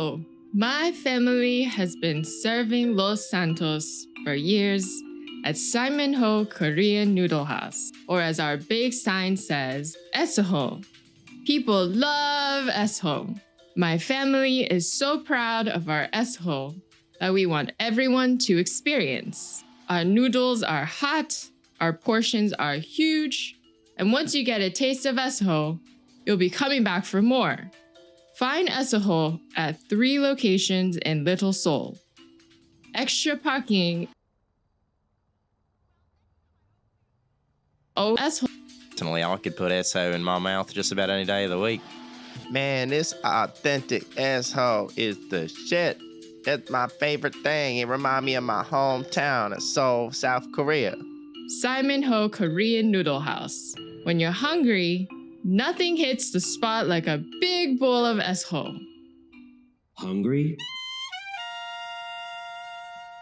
So, my family has been serving Los Santos for years at Simon Ho Korean Noodle House, or as our big sign says, Eseho. People love Eseho. My family is so proud of our Eseho that we want everyone to experience. Our noodles are hot, our portions are huge, and once you get a taste of Eseho, you'll be coming back for more. Find Eseho at 3 locations in Little Seoul. Extra parking. Oh, Eseho. Personally, I could put Esso in my mouth just about any day of the week. Man, this authentic asshole is the shit. That's my favorite thing. It reminds me of my hometown of Seoul, South Korea. Simon Ho Korean Noodle House. When you're hungry, nothing hits the spot like a big bowl of Eseho. Hungry?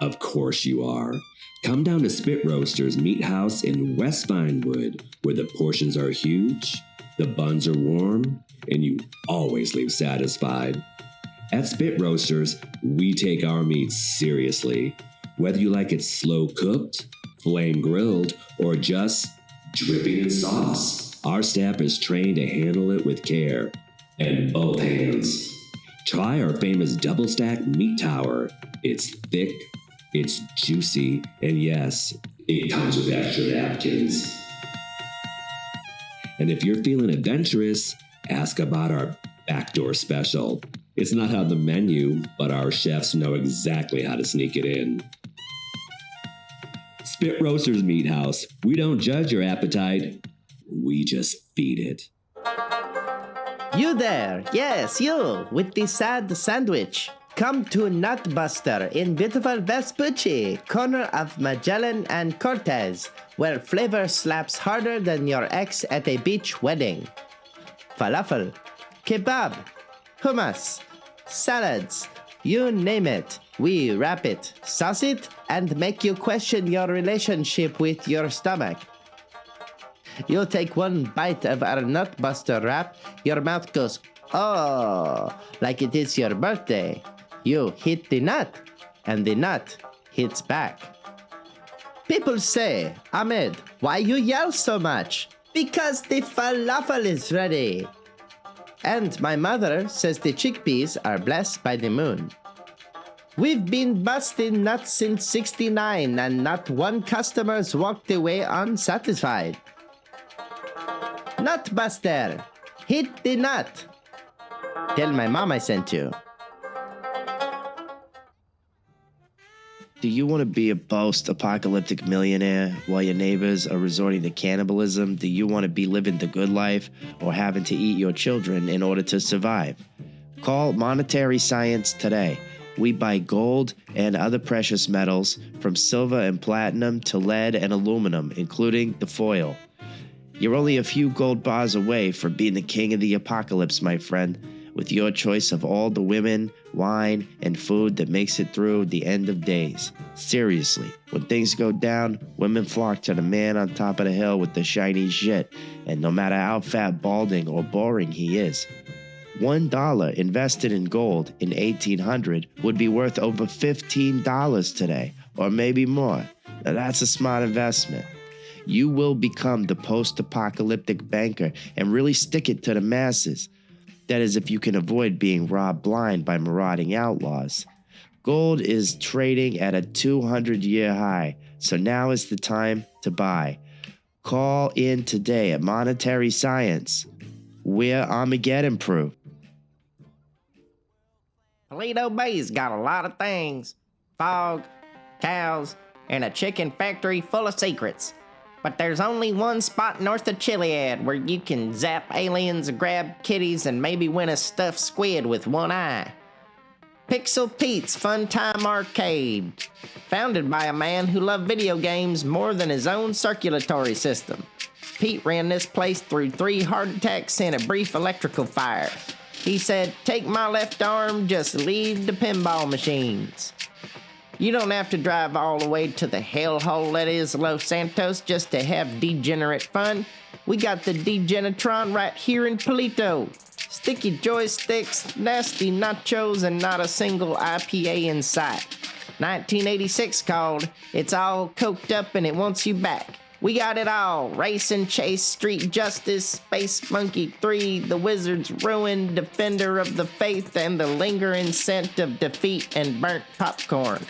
Of course you are. Come down to Spit Roasters Meat House in West Vinewood, where the portions are huge, the buns are warm, and you always leave satisfied. At Spit Roasters, we take our meats seriously. Whether you like it slow cooked, flame grilled, or just dripping in sauce, our staff is trained to handle it with care and both hands. Try our famous double stack meat tower. It's thick, it's juicy, and yes, it comes with extra napkins. And if you're feeling adventurous, ask about our backdoor special. It's not on the menu, but our chefs know exactly how to sneak it in. Spit Roasters Meat House. We don't judge your appetite, we just feed it. You there, yes, you, with the sad sandwich. Come to Nutbuster in beautiful Vespucci, corner of Magellan and Cortez, where flavor slaps harder than your ex at a beach wedding. Falafel, kebab, hummus, salads, you name it. We wrap it, sauce it, and make you question your relationship with your stomach. You take one bite of our Nutbuster wrap, your mouth goes, oh, like it is your birthday. You hit the nut, and the nut hits back. People say, Ahmed, why you yell so much? Because the falafel is ready. And my mother says the chickpeas are blessed by the moon. We've been busting nuts since '69, and not one customer's walked away unsatisfied. Nutbuster, hit the nut. Tell my mom I sent you. Do you want to be a post-apocalyptic millionaire while your neighbors are resorting to cannibalism? Do you want to be living the good life or having to eat your children in order to survive? Call Monetary Science today. We buy gold and other precious metals, from silver and platinum to lead and aluminum, including the foil. You're only a few gold bars away from being the king of the apocalypse, my friend, with your choice of all the women, wine, and food that makes it through the end of days. Seriously, when things go down, women flock to the man on top of the hill with the shiny shit, and no matter how fat, balding, or boring he is. $1 invested in gold in 1800 would be worth over $15 today, or maybe more. Now that's a smart investment. You will become the post-apocalyptic banker and really stick it to the masses. That is, if you can avoid being robbed blind by marauding outlaws. Gold is trading at a 200-year high, so now is the time to buy. Call in today at Monetary Science. We're Armageddon-proof. Toledo Bay's got a lot of things. Fog, cows, and a chicken factory full of secrets. But there's only one spot north of Chiliad where you can zap aliens, grab kitties, and maybe win a stuffed squid with one eye. Pixel Pete's Fun Time Arcade. Founded by a man who loved video games more than his own circulatory system. Pete ran this place through 3 heart attacks and a brief electrical fire. He said, take my left arm, just leave the pinball machines. You don't have to drive all the way to the hellhole that is Los Santos just to have degenerate fun. We got the Degenitron right here in Palito. Sticky joysticks, nasty nachos, and not a single IPA in sight. 1986 called, it's all coked up and it wants you back. We got it all, Race and Chase, Street Justice, Space Monkey 3, The Wizard's Ruin, Defender of the Faith, and the lingering scent of defeat and burnt popcorn.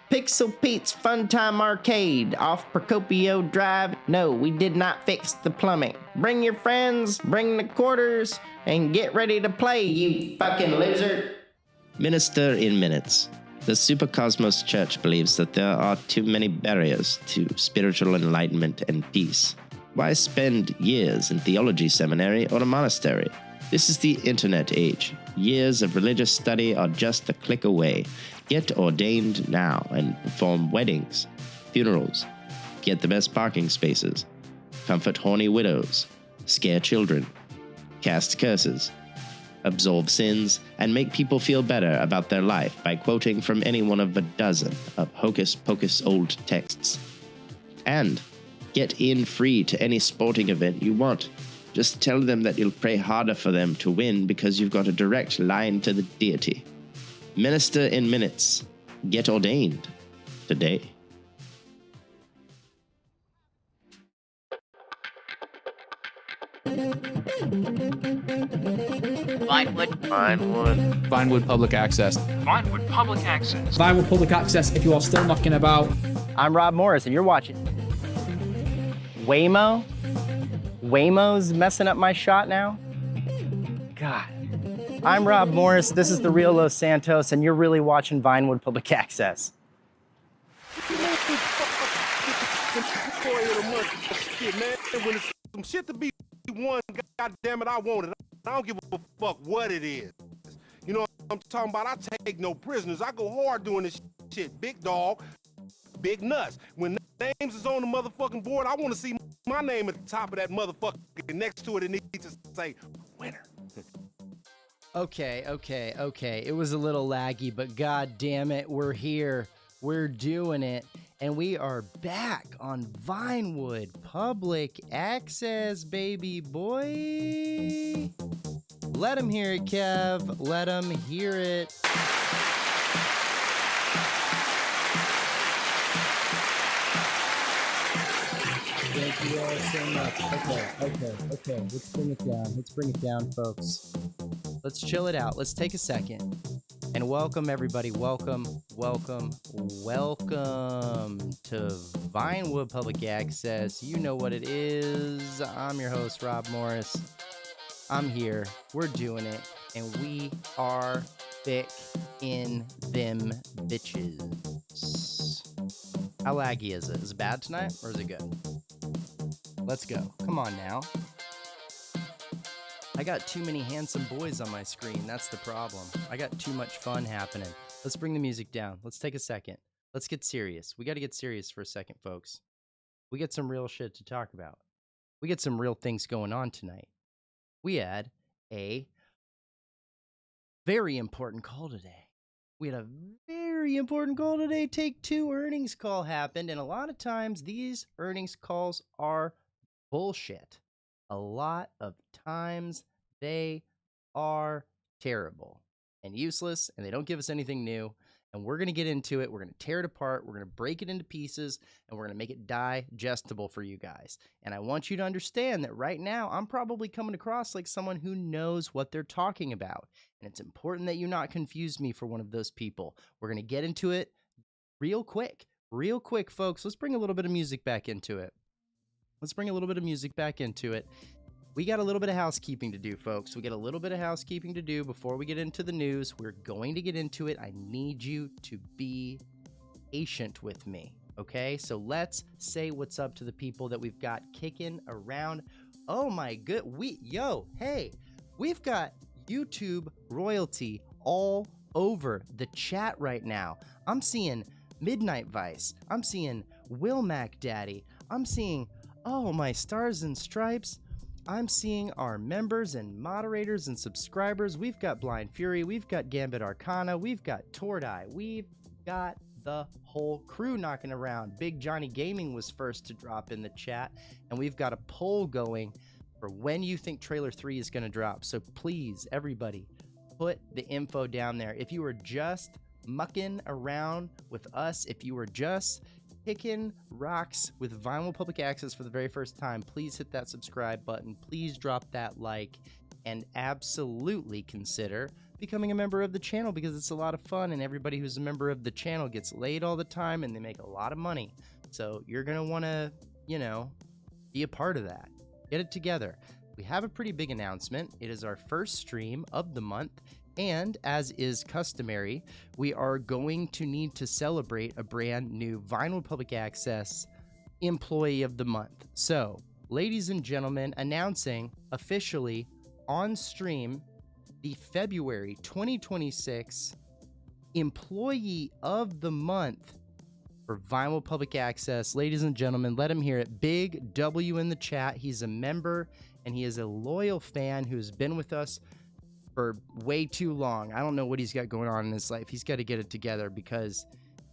Pixel Pete's Fun Time Arcade, off Procopio Drive. No, we did not fix the plumbing. Bring your friends, bring the quarters, and get ready to play, you fucking loser. Minister in Minutes. The Supercosmos Church believes that there are too many barriers to spiritual enlightenment and peace. Why spend years in theology seminary or a monastery? This is the internet age. Years of religious study are just a click away. Get ordained now and perform weddings, funerals, get the best parking spaces, comfort horny widows, scare children, cast curses, absolve sins, and make people feel better about their life by quoting from any one of a dozen of hocus-pocus old texts. And get in free to any sporting event you want. Just tell them that you'll pray harder for them to win because you've got a direct line to the deity. Minister in Minutes. Get ordained today. Vinewood Public Access. Vinewood Public Access. Vinewood Public Access, if you are still knocking about. I'm Rob Morris, and you're watching Waymo? Waymo's messing up my shot now? God. I'm Rob Morris, this is the real Los Santos, and you're really watching Vinewood Public Access. Some shit to be won, goddamn it, I want it. I don't give a fuck what it is. You know what I'm talking about? I take no prisoners. I go hard doing this shit. Big dog, big nuts. When names is on the motherfucking board, I want to see my name at the top of that motherfucker. Next to it, it needs to say winner. Okay. It was a little laggy, but god damn it, we're here. We're doing it. And we are back on Vinewood Public Access, baby boy. Let him hear it, Kev. Let him hear it. Thank you all so much. Okay. Let's bring it down, folks. Let's chill it out. Let's take a second. And welcome, everybody. Welcome to Vinewood Public Access. You know what it is. I'm your host, Rob Morris. I'm here. We're doing it. And we are thick in them bitches. How laggy is it? Is it bad tonight or is it good? Let's go. Come on now. I got too many handsome boys on my screen. That's the problem. I got too much fun happening. Let's bring the music down. Let's take a second. Let's get serious. We got to get serious for a second, folks. We got some real shit to talk about. We got some real things going on tonight. We had a very important call today. We had a very important call today. Take Two earnings call happened, and a lot of times these earnings calls are bullshit. A lot of times they are terrible and useless, and they don't give us anything new. And we're going to get into it. We're going to tear it apart. We're going to break it into pieces, and we're going to make it digestible for you guys. And I want you to understand that right now, I'm probably coming across like someone who knows what they're talking about. And it's important that you not confuse me for one of those people. We're going to get into it real quick, folks. Let's bring a little bit of music back into it. We got a little bit of housekeeping to do, folks. We got a little bit of housekeeping to do before we get into the news. We're going to get into it. I need you to be patient with me, okay? So let's say what's up to the people that we've got kicking around. Oh my good, we've got YouTube royalty all over the chat right now. I'm seeing Midnight Vice. I'm seeing Will Mac Daddy. I'm seeing, oh my stars and stripes. I'm seeing our members and moderators and subscribers. We've got Blind Fury. We've got Gambit Arcana. We've got Tordai. We've got the whole crew knocking around. Big Johnny Gaming was first to drop in the chat. And we've got a poll going. for when you think trailer 3 is going to drop. So please, everybody, put the info down there. If you are just mucking around with us, if you are just kicking rocks with Vinewood Public Access for the very first time, please hit that subscribe button. Please drop that like, and absolutely consider becoming a member of the channel, because it's a lot of fun, and everybody who's a member of the channel gets laid all the time and they make a lot of money. So you're going to want to, you know, be a part of that. Get it together. We have a pretty big announcement. It is our first stream of the month, and as is customary, we are going to need to celebrate a brand new Vinewood Public Access Employee of the Month. So, ladies and gentlemen, announcing officially on stream the February 2026 Employee of the Month for Vinewood Public Access. Ladies and gentlemen, let him hear it. Big W in the chat. He's a member and he is a loyal fan who's been with us for way too long. I don't know what he's got going on in his life. He's got to get it together because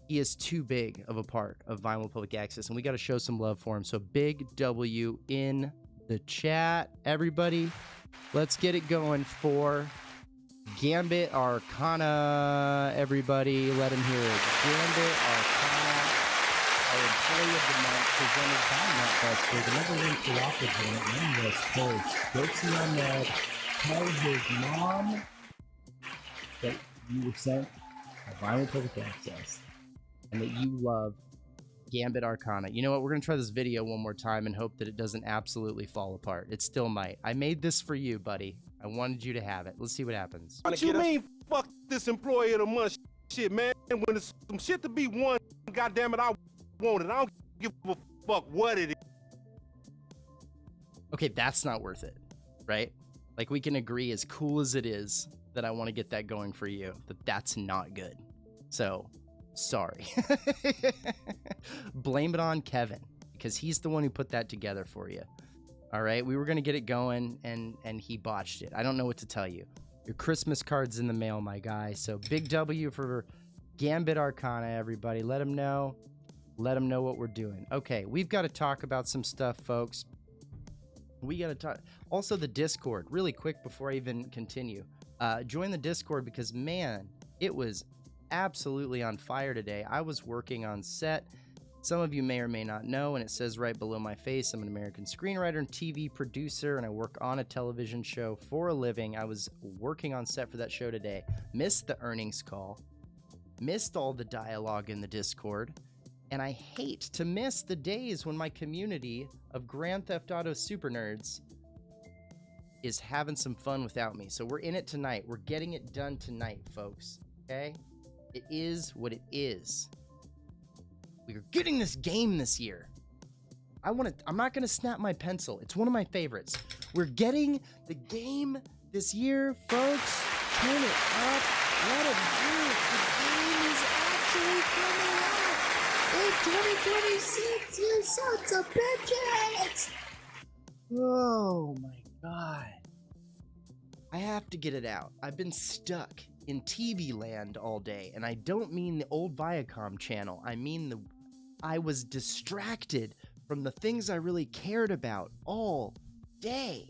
he is too big of a part of Vinewood Public Access, and we got to show some love for him. So big W in the chat, everybody. Let's get it going for Gambit Arcana, everybody. Let him hear it. Gambit Arcana, our Employee of the Month, presented by NetBuster, the number one cooperative in this coach. Go see on that. Tell his mom that you were sent a Vinewood Public Access and that you love Gambit Arcana. You know what? We're going to try this video one more time and hope that it doesn't absolutely fall apart. It still might. I made this for you, buddy. I wanted you to have it. Let's see what happens. What you mean, fuck this Employee of the Month shit, man? When there's some shit to be won, goddamn it, I want it. I don't give a fuck what it is. Okay, that's not worth it, right? Like, we can agree, as cool as it is, that I want to get that going for you, that that's not good. So, sorry. Blame it on Kevin, because he's the one who put that together for you. All right, we were going to get it going, and he botched it. I don't know what to tell you. Your Christmas card's in the mail, my guy. So big W for Gambit Arcana, everybody. Let him know. Let him know what we're doing. Okay, we've got to talk about some stuff, folks. We got to talk. Also, the Discord, really quick before I even continue. Join the Discord because, man, it was absolutely on fire today. I was working on set. Some of you may or may not know, and it says right below my face, I'm an American screenwriter and TV producer, and I work on a television show for a living. I was working on set for that show today. Missed the earnings call. Missed all the dialogue in the Discord. And I hate to miss the days when my community of Grand Theft Auto super nerds is having some fun without me. So we're in it tonight. We're getting it done tonight, folks. Okay? It is what it is. We are getting this game this year. I'm not going to snap my pencil. It's one of my favorites. We're getting the game this year, folks. Turn it up. Let it work. The game is actually coming out in 2026, you sons of bitches. Oh my God. I have to get it out. I've been stuck in TV land all day, and I don't mean the old Viacom channel. I mean I was distracted from the things I really cared about all day.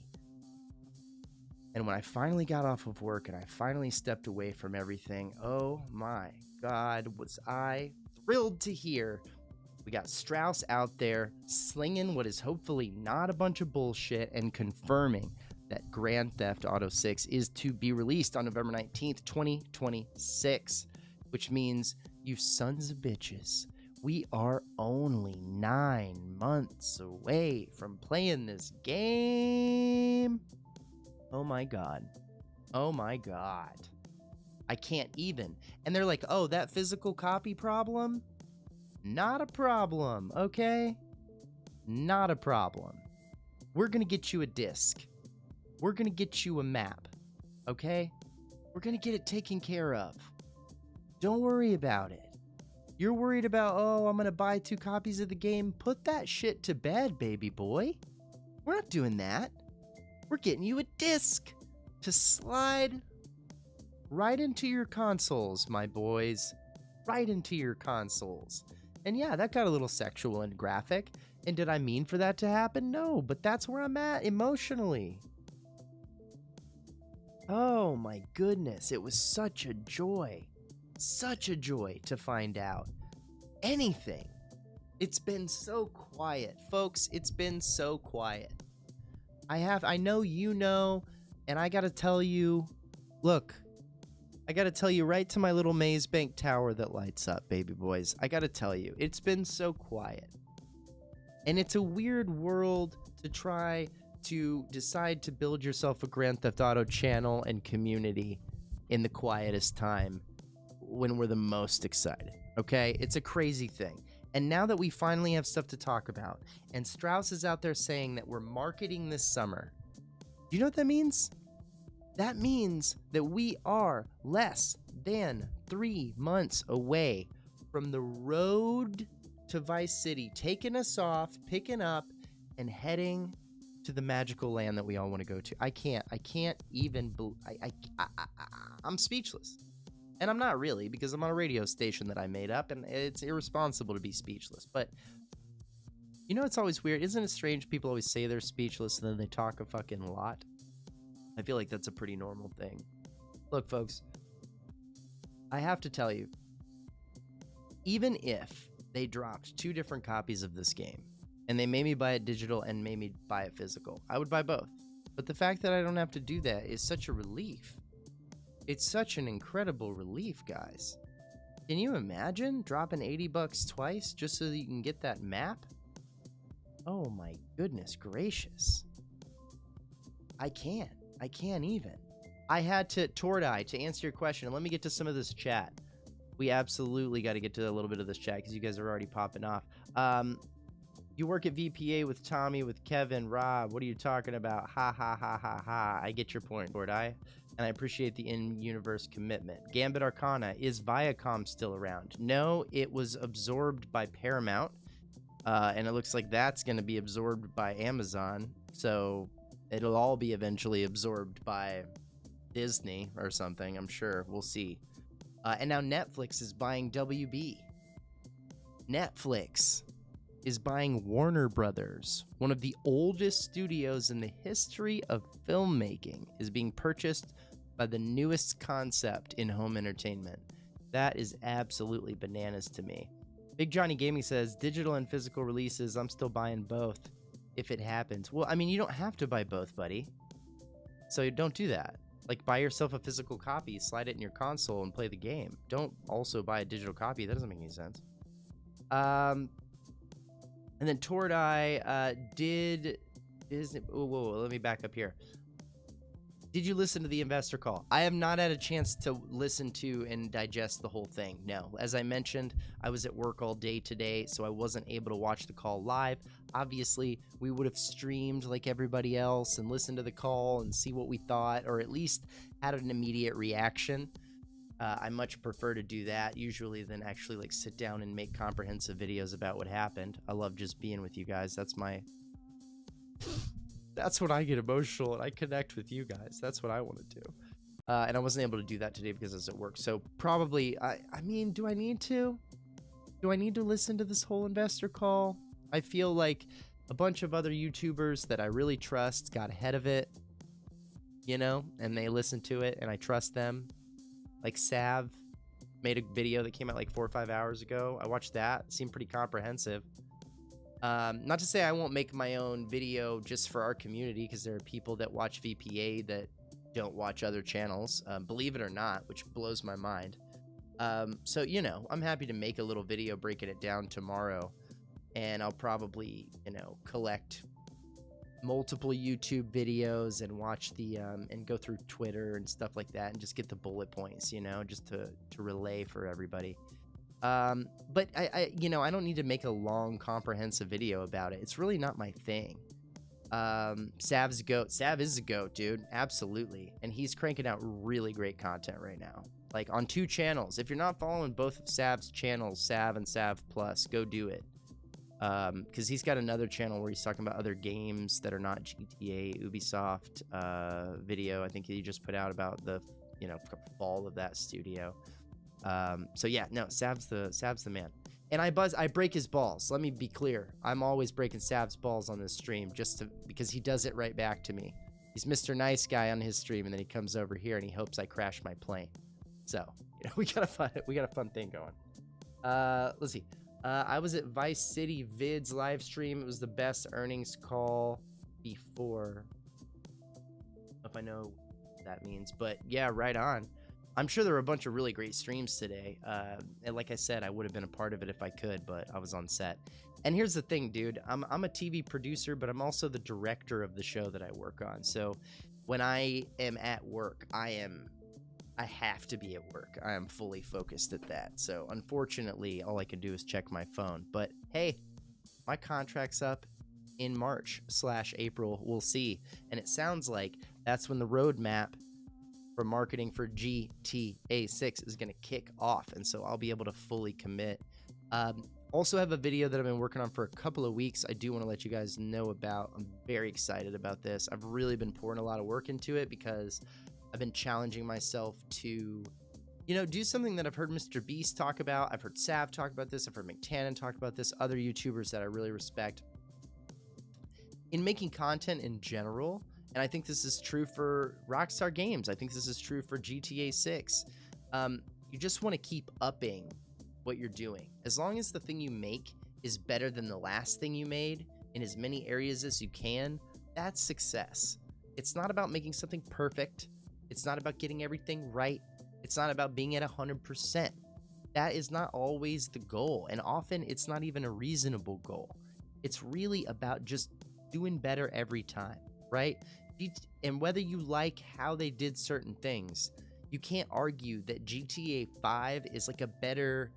And when I finally got off of work and I finally stepped away from everything, oh my God, was I thrilled to hear we got Strauss out there slinging what is hopefully not a bunch of bullshit and confirming that Grand Theft Auto 6 is to be released on November 19th, 2026, which means, you sons of bitches, we are only 9 months away from playing this game. Oh my God. Oh my God. I can't even. And they're like, oh, that physical copy problem? Not a problem, okay? Not a problem. We're gonna get you a disc. We're gonna get you a map, okay? We're gonna get it taken care of. Don't worry about it. You're worried about, oh, I'm gonna buy 2 copies of the game. Put that shit to bed, baby boy. We're not doing that. We're getting you a disc to slide right into your consoles, my boys. Right into your consoles. And yeah, that got a little sexual and graphic. And did I mean for that to happen? No, but that's where I'm at emotionally. Oh my goodness, it was such a joy to find out anything. It's been so quiet, folks. It's been so quiet. I know you know, and I gotta tell you, look, I gotta tell you right to my little maze bank tower that lights up, baby boys. I gotta tell you, it's been so quiet. And it's a weird world to try to decide to build yourself a Grand Theft Auto channel and community in the quietest time when we're the most excited, okay? It's a crazy thing. And now that we finally have stuff to talk about, and Strauss is out there saying that we're marketing this summer, do you know what that means? That means that we are less than 3 months away from the road to Vice City, taking us off, picking up, and heading to the magical land that we all want to go to. I can't even I'm speechless. And I'm not really, because I'm on a radio station that I made up, and it's irresponsible to be speechless. But you know, it's always weird. Isn't it strange people always say they're speechless and then they talk a fucking lot? I feel like that's a pretty normal thing. Look, folks, I have to tell you, even if they dropped 2 different copies of this game, and they made me buy it digital and made me buy it physical, I would buy both. But the fact that I don't have to do that is such a relief. It's such an incredible relief, guys. Can you imagine dropping $80 twice just so that you can get that map? Oh my goodness gracious. I can't even. I had to, Tordai, to answer your question, and let me get to some of this chat. We absolutely got to get to a little bit of this chat because you guys are already popping off. You work at VPA with Tommy, with Kevin, Rob. What are you talking about? Ha, ha, ha, ha, ha. I get your point, Tordai. And I appreciate the in-universe commitment. Gambit Arcana, is Viacom still around? No, it was absorbed by Paramount. And it looks like that's going to be absorbed by Amazon. So it'll all be eventually absorbed by Disney or something, I'm sure. We'll see. And now Netflix is buying WB. Netflix is buying Warner Brothers. One of the oldest studios in the history of filmmaking is being purchased by the newest concept in home entertainment. That is absolutely bananas to me. Big Johnny Gaming says, digital and physical releases, I'm still buying both if it happens. Well, I mean, you don't have to buy both, buddy. So don't do that. Like, buy yourself a physical copy, slide it in your console, and play the game. Don't also buy a digital copy. That doesn't make any sense. And then Tordai did Disney. Whoa, let me back up here. Did you listen to the investor call? I have not had a chance to listen to and digest the whole thing. No, as I mentioned, I was at work all day today, so I wasn't able to watch the call live. Obviously, we would have streamed like everybody else and listened to the call and see what we thought, or at least had an immediate reaction. I much prefer to do that usually than actually like sit down and make comprehensive videos about what happened. I love just being with you guys. That's when I get emotional and I connect with you guys. That's what I want to do. And I wasn't able to do that today because I was at work. So probably, I mean, do I need to? Do I need to listen to this whole investor call? I feel like a bunch of other YouTubers that I really trust got ahead of it, you know, and they listened to it and I trust them. Like Sav made a video that came out like 4 or 5 hours ago. I watched that. It seemed pretty comprehensive. Not to say I won't make my own video just for our community, because there are people that watch VPA that don't watch other channels, believe it or not, which blows my mind. So, you know, I'm happy to make a little video breaking it down tomorrow, and I'll probably, you know, collect multiple YouTube videos and watch the and go through Twitter and stuff like that and just get the bullet points, you know, just to relay for everybody. But I you know, I don't need to make a long comprehensive video about it. It's really not my thing. Sav's a goat. Sav is a goat, dude. Absolutely. And he's cranking out really great content right now. Like on 2 channels. If you're not following both of Sav's channels, Sav and Sav Plus, go do it. Because he's got another channel where he's talking about other games that are not GTA, Ubisoft video. I think he just put out about the, you know, fall of that studio. So yeah, no, Sav's the man. And I break his balls. Let me be clear. I'm always breaking Sav's balls on this stream because he does it right back to me. He's Mr. Nice Guy on his stream, and then he comes over here and he hopes I crash my plane. So, we got a fun thing going. Let's see. I was at Vice City Vids live stream. It was the best earnings call before. I don't know if I know what that means, but yeah, right on. I'm sure there were a bunch of really great streams today. And like I said, I would have been a part of it if I could, but I was on set. And here's the thing, dude. I'm a TV producer, but I'm also the director of the show that I work on. So when I am at work, I have to be at work. I am fully focused at that. So unfortunately, all I can do is check my phone. But hey, my contract's up in March/April. We'll see. And it sounds like that's when the roadmap for marketing for GTA 6 is going to kick off, and so I'll be able to fully commit. Also have a video that I've been working on for a couple of weeks I do want to let you guys know about. I'm very excited about this. I've really been pouring a lot of work into it because I've been challenging myself to, do something that I've heard Mr. Beast talk about. I've heard Sav talk about this. I've heard McTannen talk about this. Other YouTubers that I really respect. In making content in general, and I think this is true for Rockstar Games. I think this is true for GTA 6. You just want to keep upping what you're doing. As long as the thing you make is better than the last thing you made in as many areas as you can, that's success. It's not about making something perfect. It's not about getting everything right. It's not about being at 100%. That is not always the goal. And often it's not even a reasonable goal. It's really about just doing better every time, right? And whether you like how they did certain things, you can't argue that GTA 5 is like a better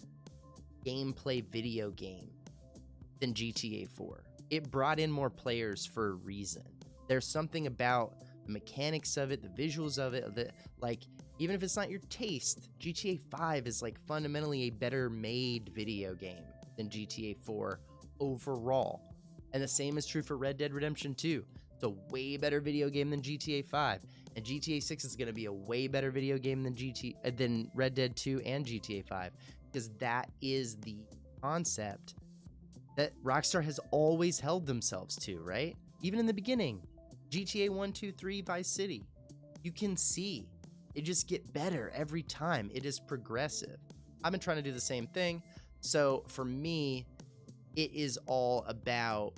gameplay video game than GTA 4. It brought in more players for a reason. There's something about the mechanics of it, the visuals of it, even if it's not your taste, GTA 5 is like fundamentally a better made video game than GTA 4 overall. And the same is true for Red Dead Redemption 2. It's a way better video game than GTA 5, and GTA 6 is going to be a way better video game than Red Dead 2 and GTA 5, because that is the concept that Rockstar has always held themselves to, right? Even in the beginning, GTA 1, 2, 3, Vice City, you can see it just get better every time. It is progressive. I've been trying to do the same thing, so for me, it is all about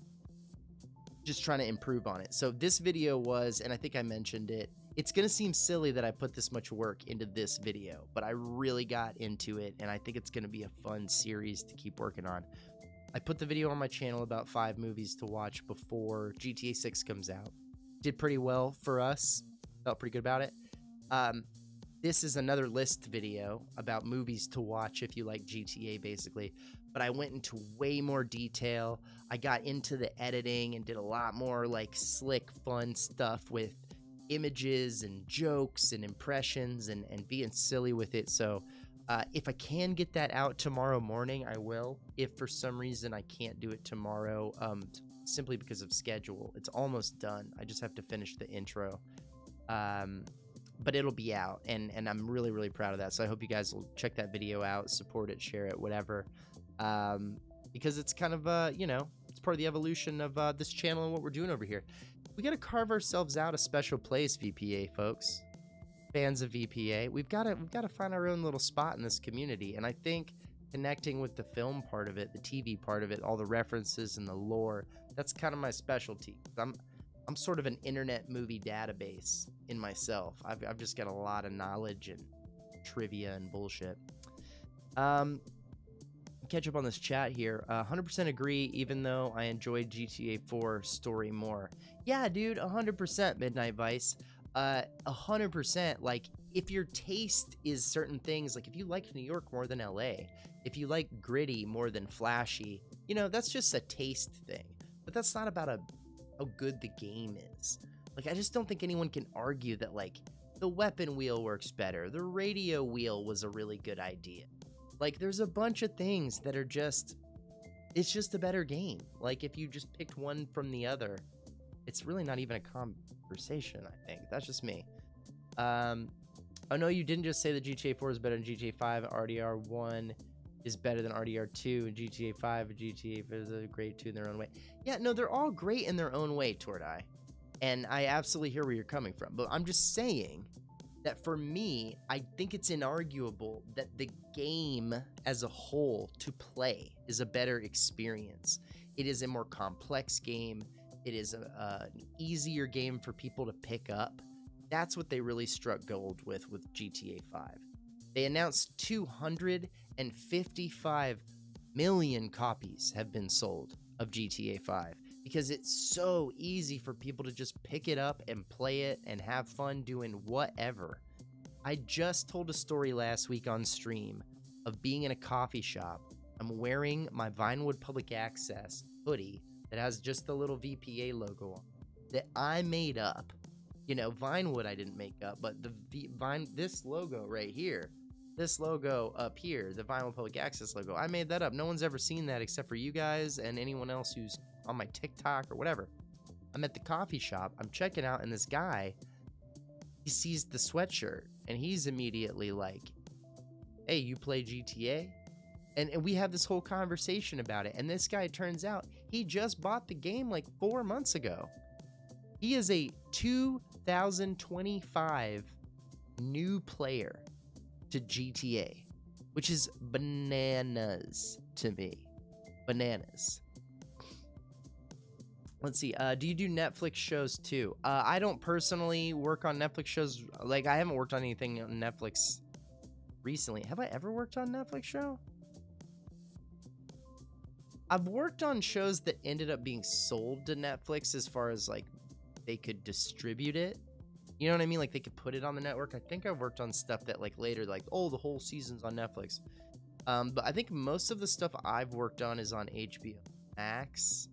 just trying to improve on it. So this video was, and I think I mentioned it, it's going to seem silly that I put this much work into this video, but I really got into it, and I think it's going to be a fun series to keep working on. I put the video on my channel about 5 movies to watch before GTA 6 comes out. Did pretty well for us. Felt pretty good about it. This is another list video about movies to watch if you like GTA, basically. But I went into way more detail. I got into the editing and did a lot more like slick, fun stuff with images and jokes and impressions and being silly with it. So if I can get that out tomorrow morning, I will. If for some reason I can't do it tomorrow, simply because of schedule, it's almost done. I just have to finish the intro. But it'll be out, and I'm really, really proud of that. So I hope you guys will check that video out, support it, share it, whatever. Because it's kind of, it's part of the evolution of this channel and what we're doing over here. We got to carve ourselves out a special place, VPA folks. Fans of VPA, we've got to find our own little spot in this community. And I think connecting with the film part of it, the TV part of it, all the references and the lore, that's kind of my specialty. I'm sort of an internet movie database in myself. I've just got a lot of knowledge and trivia and bullshit. Catch up on this chat here. 100% agree, even though I enjoyed GTA 4 story more. Yeah, dude, 100% Midnight Vice. 100%. Like, if your taste is certain things, like if you like New York more than LA, if you like gritty more than flashy, that's just a taste thing. But that's not about how good the game is. Like, I just don't think anyone can argue that, like, the weapon wheel works better. The radio wheel was a really good idea. Like, there's a bunch of things that are it's just a better game. Like, if you just picked one from the other, it's really not even a conversation, I think. That's just me. Oh no, you didn't just say that GTA 4 is better than GTA 5. RDR 1 is better than RDR 2, and GTA 5 and GTA 5 is a great too in their own way. Yeah, no, they're all great in their own way, Tordai. And I absolutely hear where you're coming from. But I'm just saying that for me, I think it's inarguable that the game as a whole to play is a better experience. It is a more complex game. It is an easier game for people to pick up. That's what they really struck gold with GTA 5. They announced 255 million copies have been sold of GTA 5 because it's so easy for people to just pick it up and play it and have fun doing whatever. I just told a story last week on stream of being in a coffee shop. I'm wearing my Vinewood Public Access hoodie that has just the little VPA logo on that I made up. You know, Vinewood I didn't make up, but this logo right here, this logo up here, the Vinewood Public Access logo, I made that up. No one's ever seen that except for you guys and anyone else who's on my TikTok or whatever. I'm at the coffee shop, I'm checking out, and this guy, he sees the sweatshirt, and he's immediately like, hey, you play GTA? And we have this whole conversation about it, and this guy, turns out, he just bought the game like 4 months ago. He is a 2025 new player to GTA, which is bananas to me. Bananas. Let's see. Do you do Netflix shows too? I don't personally work on Netflix shows. Like, I haven't worked on anything on Netflix recently. Have I ever worked on a Netflix show? I've worked on shows that ended up being sold to Netflix as far as like they could distribute it. You know what I mean? Like they could put it on the network. I think I've worked on stuff that like later, like, oh, the whole season's on Netflix. But I think most of the stuff I've worked on is on HBO Max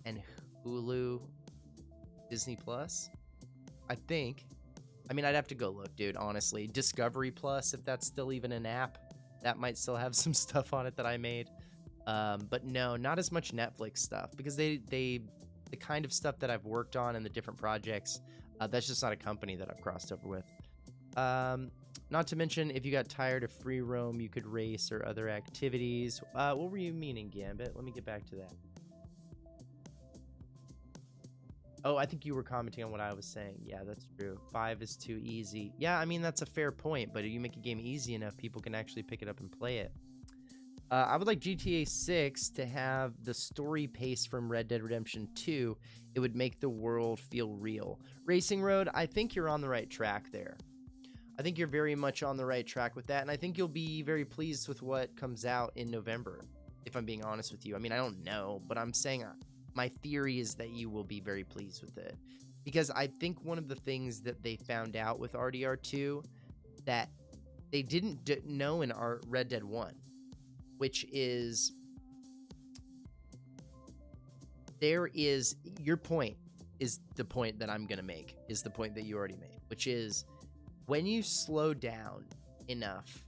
and Hulu, Disney Plus. I think. I mean, I'd have to go look, dude, honestly. Discovery Plus, if that's still even an app, that might still have some stuff on it that I made. But no, not as much Netflix stuff, because the kind of stuff that I've worked on and the different projects, that's just not a company that I've crossed over with. Not to mention, if you got tired of free roam, you could race or other activities. What were you meaning, Gambit? Let me get back to that. Oh, I think you were commenting on what I was saying. Yeah, that's true. 5 is too easy. Yeah, I mean, that's a fair point, but if you make a game easy enough, people can actually pick it up and play it. I would like GTA 6 to have the story pace from Red Dead Redemption 2. It would make the world feel real. Racing Road, I think you're on the right track there. I think you're very much on the right track with that, and I think you'll be very pleased with what comes out in November, if I'm being honest with you. I mean, I don't know, but I'm saying my theory is that you will be very pleased with it. Because I think one of the things that they found out with RDR2 that they didn't know in our Red Dead 1, which is there is your point is the point that I'm going to make, is the point that you already made, which is when you slow down enough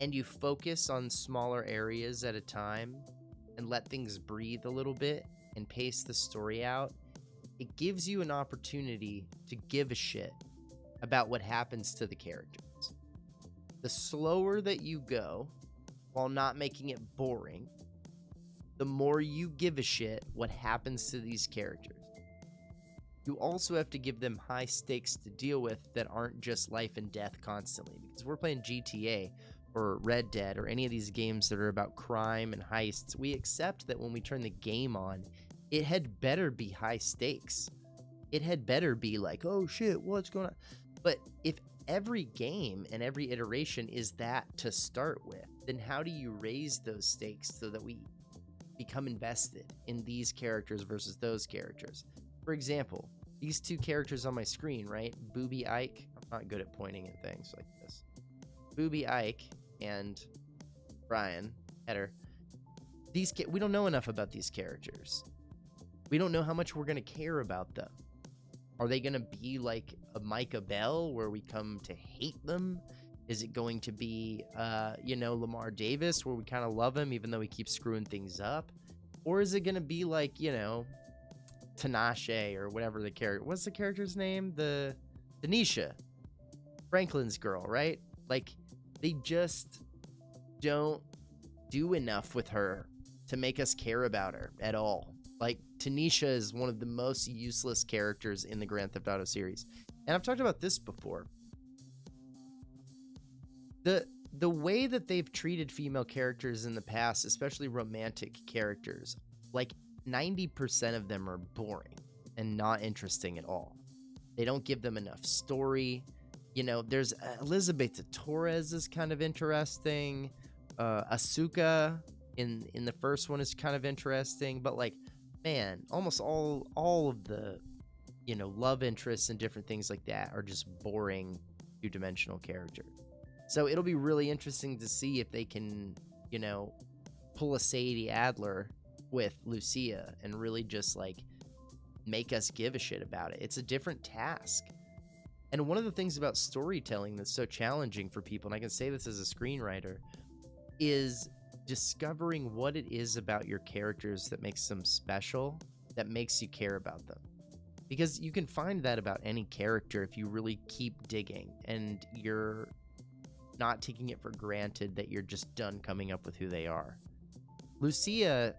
and you focus on smaller areas at a time and let things breathe a little bit and pace the story out, it gives you an opportunity to give a shit about what happens to the characters. The slower that you go, while not making it boring, the more you give a shit what happens to these characters. You also have to give them high stakes to deal with that aren't just life and death constantly. Because we're playing GTA or Red Dead or any of these games that are about crime and heists, we accept that when we turn the game on, it had better be high stakes. It had better be like, oh shit, what's going on? But if every game and every iteration is that to start with, then how do you raise those stakes so that we become invested in these characters versus those characters? For example, these two characters on my screen, right? Booby Ike. I'm not good at pointing at things like this. Booby Ike and Brian Header. We don't know enough about these characters. We don't know how much we're going to care about them. Are they going to be like a Micah Bell where we come to hate them? Is it going to be, Lamar Davis where we kind of love him even though he keeps screwing things up? Or is it going to be like, Tinashe or whatever the character... What's the character's name? Denisha. Franklin's girl, right? Like, they just don't do enough with her to make us care about her at all. Like, Tanisha is one of the most useless characters in the Grand Theft Auto series. And I've talked about this before. The way that they've treated female characters in the past, especially romantic characters, like 90% of them are boring and not interesting at all. They don't give them enough story. You know, there's Elizabeth Torres is kind of interesting. Asuka in the first one is kind of interesting, but like, man, almost all of the, you know, love interests and different things like that are just boring two-dimensional characters. So it'll be really interesting to see if they can, you know, pull a Sadie Adler with Lucia and really just like make us give a shit about it. It's a different task. And one of the things about storytelling that's so challenging for people, and I can say this as a screenwriter, is discovering what it is about your characters that makes them special, that makes you care about them. Because you can find that about any character if you really keep digging and you're not taking it for granted that you're just done coming up with who they are. Lucia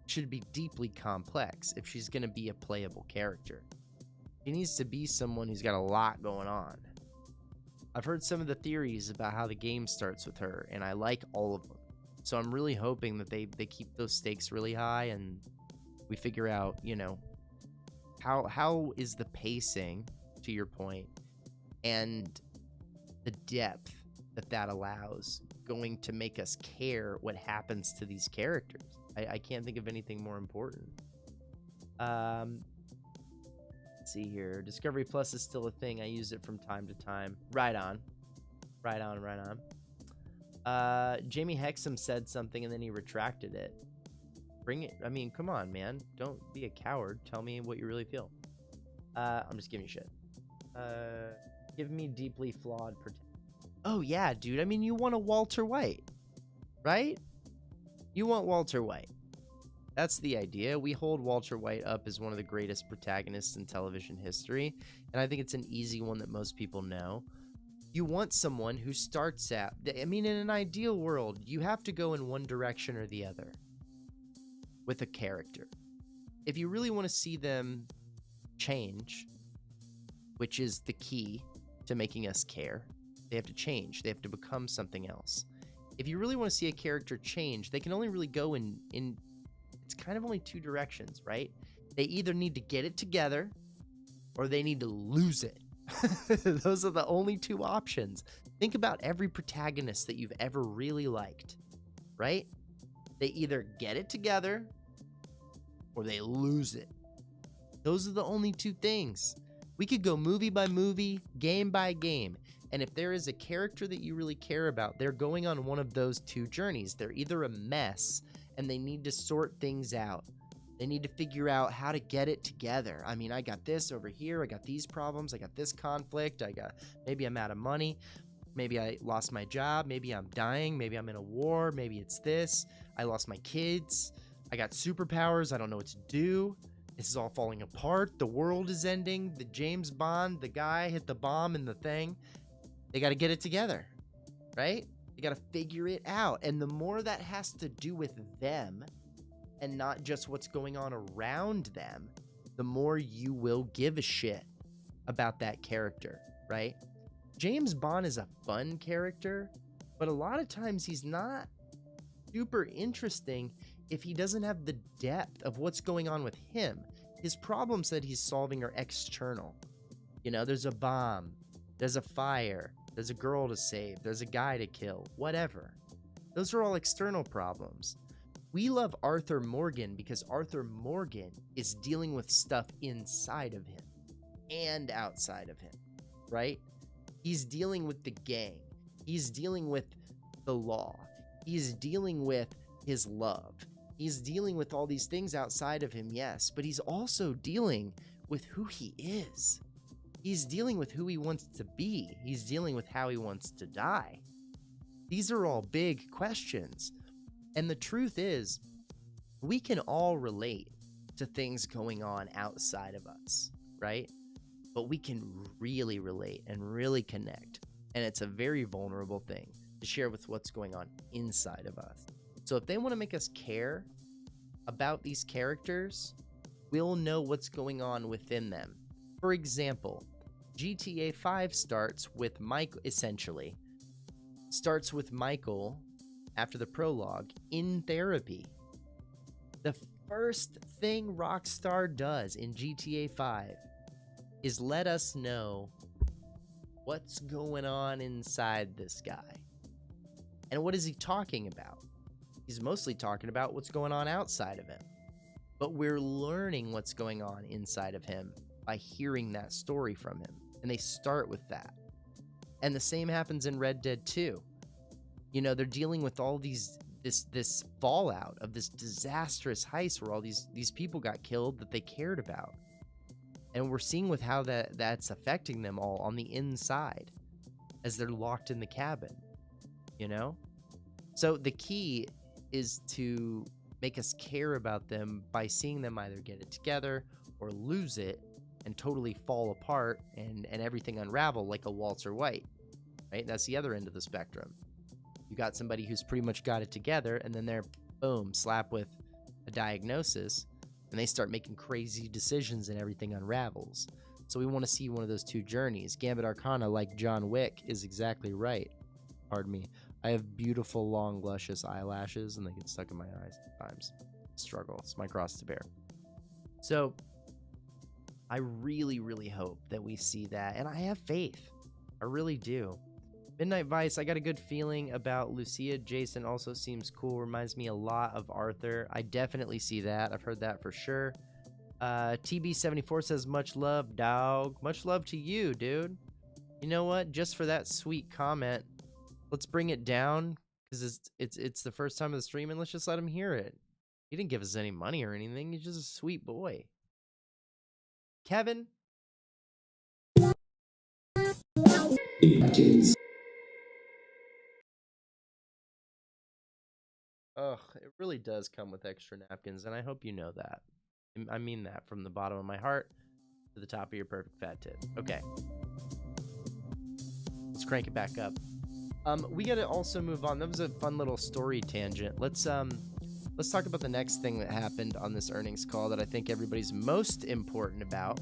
should be deeply complex if she's going to be a playable character. She needs to be someone who's got a lot going on. I've heard some of the theories about how the game starts with her, and I like all of them. So I'm really hoping that they keep those stakes really high and we figure out, you know, how is the pacing, to your point, and the depth that allows going to make us care what happens to these characters. I can't think of anything more important. Let's see here. Discovery Plus is still a thing. I use it from time to time. Right on. Jamie Hexam said something and then he retracted it. Bring it. I mean, come on, man. Don't be a coward. Tell me what you really feel. I'm just giving you shit. Give me deeply flawed protection. Oh, yeah, dude. I mean, you want a Walter White, right? You want Walter White. That's the idea. We hold Walter White up as one of the greatest protagonists in television history, and I think it's an easy one that most people know. You want someone who starts out... I mean, in an ideal world, you have to go in one direction or the other with a character. If you really want to see them change, which is the key to making us care, they have to change. They have to become something else. If you really want to see a character change, they can only really go in it's kind of only two directions, right? They either need to get it together or they need to lose it. Those are the only two options. Think about every protagonist that you've ever really liked, right? They either get it together or they lose it. Those are the only two things. We could go movie by movie, game by game. And if there is a character that you really care about, they're going on one of those two journeys. They're either a mess and they need to sort things out. They need to figure out how to get it together. I mean, I got this over here. I got these problems. I got this conflict. Maybe I'm out of money. Maybe I lost my job. Maybe I'm dying. Maybe I'm in a war. Maybe it's this. I lost my kids. I got superpowers. I don't know what to do. This is all falling apart. The world is ending. The James Bond, the guy hit the bomb in the thing. They got to get it together, right? They got to figure it out. And the more that has to do with them and not just what's going on around them, the more you will give a shit about that character, right? James Bond is a fun character, but a lot of times he's not super interesting if he doesn't have the depth of what's going on with him. His problems that he's solving are external. You know, there's a bomb, there's a fire, there's a girl to save, there's a guy to kill, whatever. Those are all external problems. We love Arthur Morgan because Arthur Morgan is dealing with stuff inside of him and outside of him, right? He's dealing with the gang. He's dealing with the law. He's dealing with his love. He's dealing with all these things outside of him, yes, but he's also dealing with who he is. He's dealing with who he wants to be. He's dealing with how he wants to die. These are all big questions. And the truth is, we can all relate to things going on outside of us, right? but we can really relate and really connect. And it's a very vulnerable thing to share with what's going on inside of us. So if they want to make us care about these characters, we'll know what's going on within them. For example, GTA 5 starts with Michael, essentially, starts with Michael after the prologue in therapy. The first thing Rockstar does in GTA 5 is let us know what's going on inside this guy. And what is he talking about? He's mostly talking about what's going on outside of him. But we're learning what's going on inside of him by hearing that story from him. And they start with that. And the same happens in Red Dead 2. You know, they're dealing with all this fallout of this disastrous heist where all these people got killed that they cared about. And we're seeing with how that's affecting them all on the inside as they're locked in the cabin, you know? So the key is to make us care about them by seeing them either get it together or lose it and totally fall apart and everything unravel like a Walter White, right? That's the other end of the spectrum. You got somebody who's pretty much got it together, and then they're, boom, slapped with a diagnosis, and they start making crazy decisions and everything unravels. So we want to see one of those two journeys. Gambit Arcana, like John Wick, is exactly right. Pardon me. I have beautiful, long, luscious eyelashes, and they get stuck in my eyes sometimes. Struggle. It's my cross to bear. So I really, really hope that we see that, and I have faith. I really do. Midnight Vice, I got a good feeling about Lucia. Jason also seems cool. Reminds me a lot of Arthur. I definitely see that. I've heard that for sure. TB74 says, much love, dog. Much love to you, dude. You know what? Just for that sweet comment, let's bring it down, because it's the first time of the stream, and let's just let him hear it. He didn't give us any money or anything. He's just a sweet boy. Kevin? Atkins. Ugh, it really does come with extra napkins, and I hope you know that. I mean that from the bottom of my heart to the top of your perfect fat tit. Okay. Let's crank it back up. We gotta also move on. That was a fun little story tangent. Let's talk about the next thing that happened on this earnings call that I think everybody's most important about.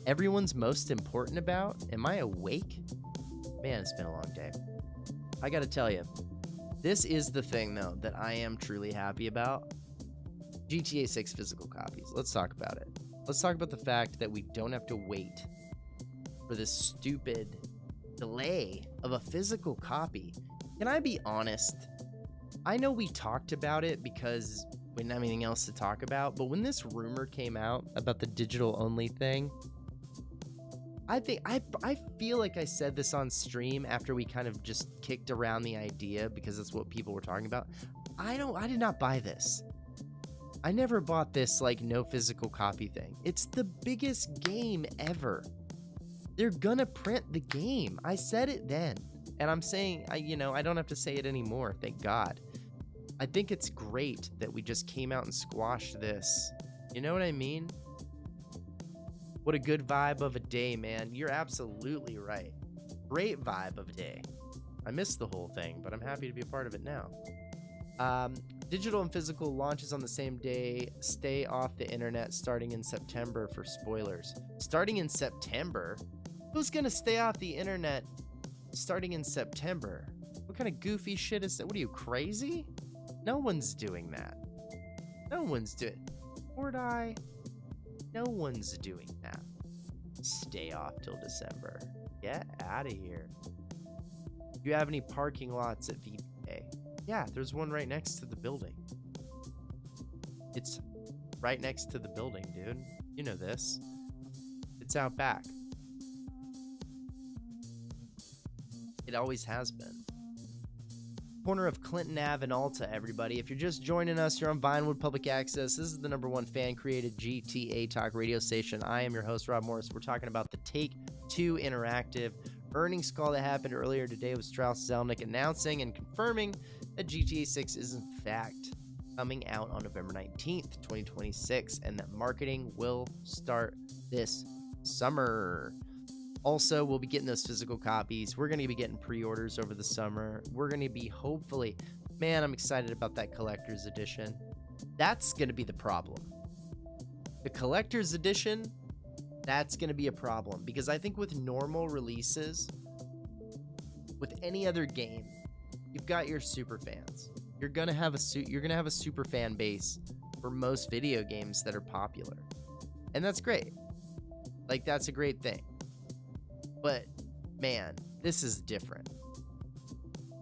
Everyone's most important about? Am I awake? Man, it's been a long day. I gotta tell you, this is the thing, though, that I am truly happy about. GTA 6 physical copies. Let's talk about it. Let's talk about the fact that we don't have to wait for this stupid delay of a physical copy. Can I be honest? I know we talked about it because we didn't have anything else to talk about, but when this rumor came out about the digital-only thing, I feel like I said this on stream after we kind of just kicked around the idea because that's what people were talking about. I did not buy this. I never bought this like no physical copy thing. It's the biggest game ever. They're gonna print the game. I said it then, and I'm saying, I don't have to say it anymore. Thank God. I think it's great that we just came out and squashed this. You know what I mean? What a good vibe of a day, man. You're absolutely right. Great vibe of a day. I missed the whole thing, but I'm happy to be a part of it now. Digital and physical launches on the same day. Stay off the internet starting in September for spoilers. Starting in September? Who's gonna stay off the internet starting in September? What kind of goofy shit is that? What are you, crazy? No one's doing that. No one's doing... Would I? No one's doing that. Stay off till December. Get out of here. Do you have any parking lots at VPA? Yeah, there's one right next to the building. It's right next to the building, dude. You know this. It's out back. It always has been. Corner of Clinton Ave and Alta, everybody. If you're just joining us, you're on Vinewood Public Access. This is the #1 fan-created GTA Talk radio station. I am your host, Rob Morris. We're talking about the Take-Two Interactive earnings call that happened earlier today with Strauss Zelnick announcing and confirming that GTA 6 is in fact coming out on November 19th, 2026, and that marketing will start this summer. Also, we'll be getting those physical copies. We're going to be getting pre-orders over the summer. We're going to be hopefully, man, I'm excited about that collector's edition. That's going to be the problem. The collector's edition, that's going to be a problem, because I think with normal releases, with any other game, you've got your super fans. You're going to have a super fan base for most video games that are popular. And that's great. Like, that's a great thing. But, man, this is different.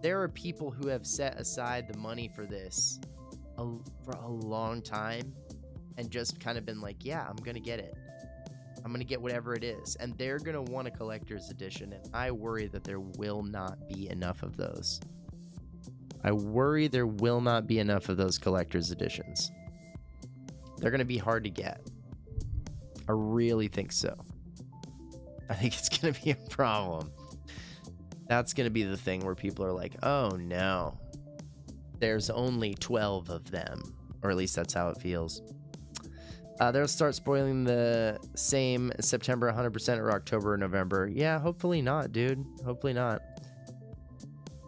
There are people who have set aside the money for this for a long time and just kind of been like, yeah, I'm going to get it. I'm going to get whatever it is. And they're going to want a collector's edition, and I worry that there will not be enough of those. I worry there will not be enough of those collector's editions. They're going to be hard to get. I really think so. I think it's going to be a problem. That's going to be the thing where people are like, oh no, there's only 12 of them. Or at least that's how it feels. They'll start spoiling the same September 100% or October or November. Yeah, hopefully not, dude. Hopefully not.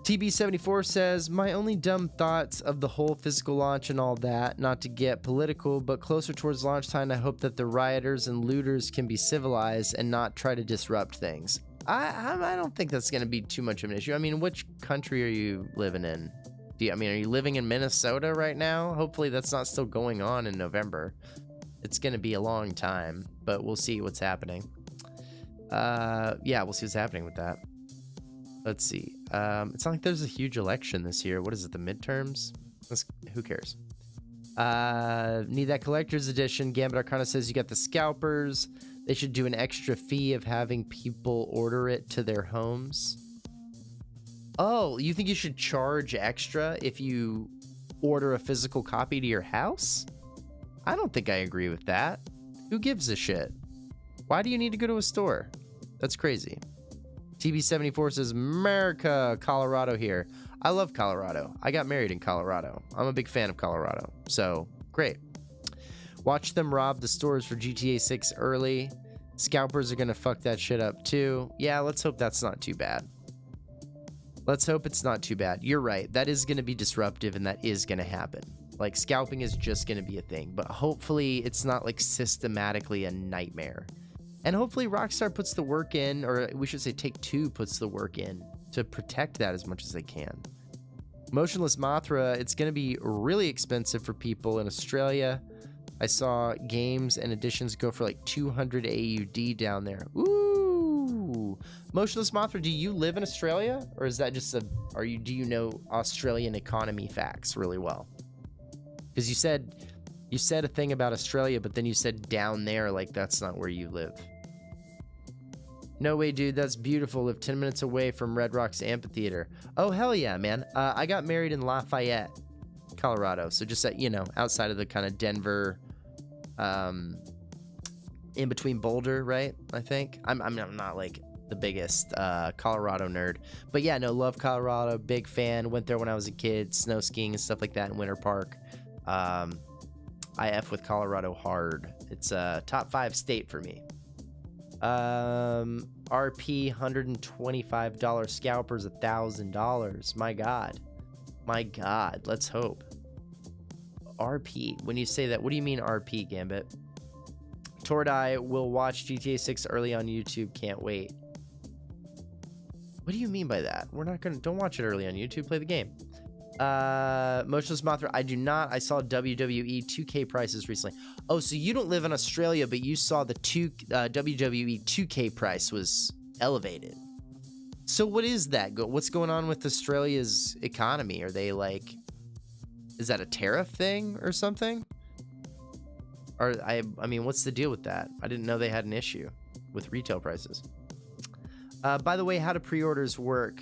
TB74 says, my only dumb thoughts of the whole physical launch and all that, not to get political, but closer towards launch time, I hope that the rioters and looters can be civilized and not try to disrupt things. I don't think that's going to be too much of an issue. I mean, which country are you living in? Are you living in Minnesota right now? Hopefully that's not still going on in November. It's going to be a long time, but we'll see what's happening. Yeah, we'll see what's happening with that. Let's see. It's not like there's a huge election this year. What is it, the midterms? Who cares? Need that collector's edition. Gambit Arcana says you got the scalpers. They should do an extra fee of having people order it to their homes. Oh, you think you should charge extra if you order a physical copy to your house? I don't think I agree with that. Who gives a shit? Why do you need to go to a store? That's crazy. TB74 says, America, Colorado here. I love Colorado. I got married in Colorado. I'm a big fan of Colorado. So, great. Watch them rob the stores for GTA 6 early. Scalpers are going to fuck that shit up too. Yeah, let's hope that's not too bad. Let's hope it's not too bad. You're right. That is going to be disruptive, and that is going to happen. Like, scalping is just going to be a thing. But hopefully it's not, like, systematically a nightmare. And hopefully Rockstar puts the work in, or we should say Take-Two puts the work in to protect that as much as they can. Motionless Mothra, it's going to be really expensive for people in Australia. I saw games and editions go for like 200 AUD down there. Ooh! Motionless Mothra, do you live in Australia? Or is that just do you know Australian economy facts really well? Because you said a thing about Australia, but then you said down there, like that's not where you live. No way, dude. That's beautiful. Live 10 minutes away from Red Rocks Amphitheater. Oh, hell yeah, man. I got married in Lafayette, Colorado. So just outside of the kind of Denver, in between Boulder, right? I think. I'm not like the biggest Colorado nerd. But yeah, no, love Colorado. Big fan. Went there when I was a kid. Snow skiing and stuff like that in Winter Park. I F with Colorado hard. It's a top 5 state for me. RP $125 scalpers $1,000. My God, let's hope. RP, when you say that, what do you mean RP, Gambit? Tordai will watch GTA 6 early on YouTube, can't wait. What do you mean by that? Don't watch it early on YouTube, play the game. Motionless Mothra, I do not. I saw WWE 2K prices recently. Oh, so you don't live in Australia, but you saw the WWE 2K price was elevated. So what is that? What's going on with Australia's economy? Are they like, is that a tariff thing or something? Or I mean, what's the deal with that? I didn't know they had an issue with retail prices. By the way, how do pre-orders work?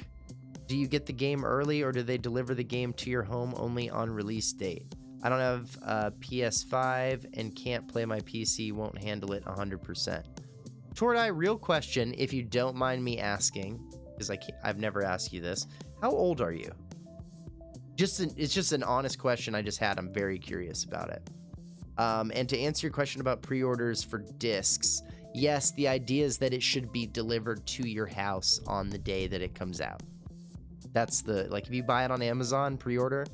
Do you get the game early, or do they deliver the game to your home only on release date? I don't have a PS5 and can't play my PC, won't handle it 100%. Tordai, real question, if you don't mind me asking, because I've never asked you this. How old are you? It's just an honest question I just had. I'm very curious about it. And to answer your question about pre-orders for discs, Yes, the idea is that it should be delivered to your house on the day that it comes out. That's the, like, if you buy it on Amazon pre-order,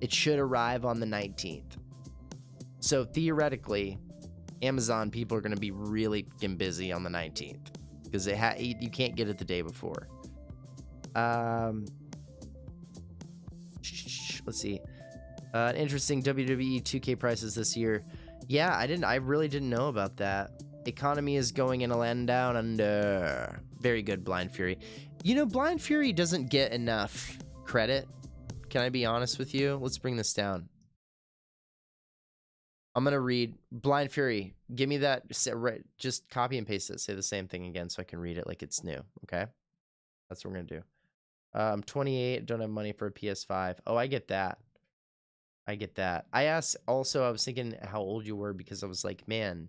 it should arrive on the 19th. So theoretically, Amazon people are going to be really fucking busy on the 19th because you can't get it the day before. Let's see. Interesting WWE 2K prices this year. Yeah, I really didn't know about that. Economy is going in a land down under. Very good, Blind Fury. You know, Blind Fury doesn't get enough credit. Can I be honest with you? Let's bring this down. I'm going to read Blind Fury. Give me that. Just copy and paste it. Say the same thing again so I can read it like it's new. Okay? That's what we're going to do. I'm 28. Don't have money for a PS5. Oh, I get that. I get that. I was thinking how old you were because I was like, man,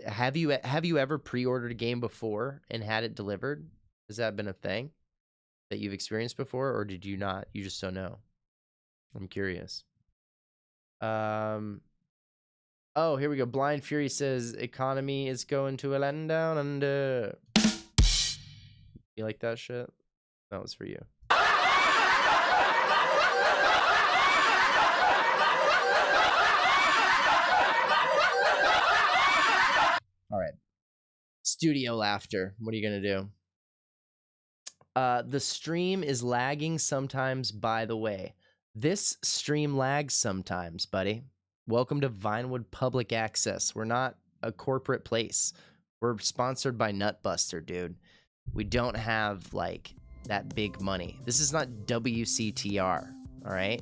have you ever pre-ordered a game before and had it delivered? Has that been a thing that you've experienced before, or did you not? You just don't know. I'm curious. Oh, here we go. Blind Fury says economy is going to a land down under. You like that shit? That was for you. All right. Studio laughter. What are you going to do? The stream is lagging sometimes, by the way. This stream lags sometimes, buddy. Welcome to Vinewood Public Access. We're not a corporate place. We're sponsored by Nutbuster, dude. We don't have, like, that big money. This is not WCTR, all right?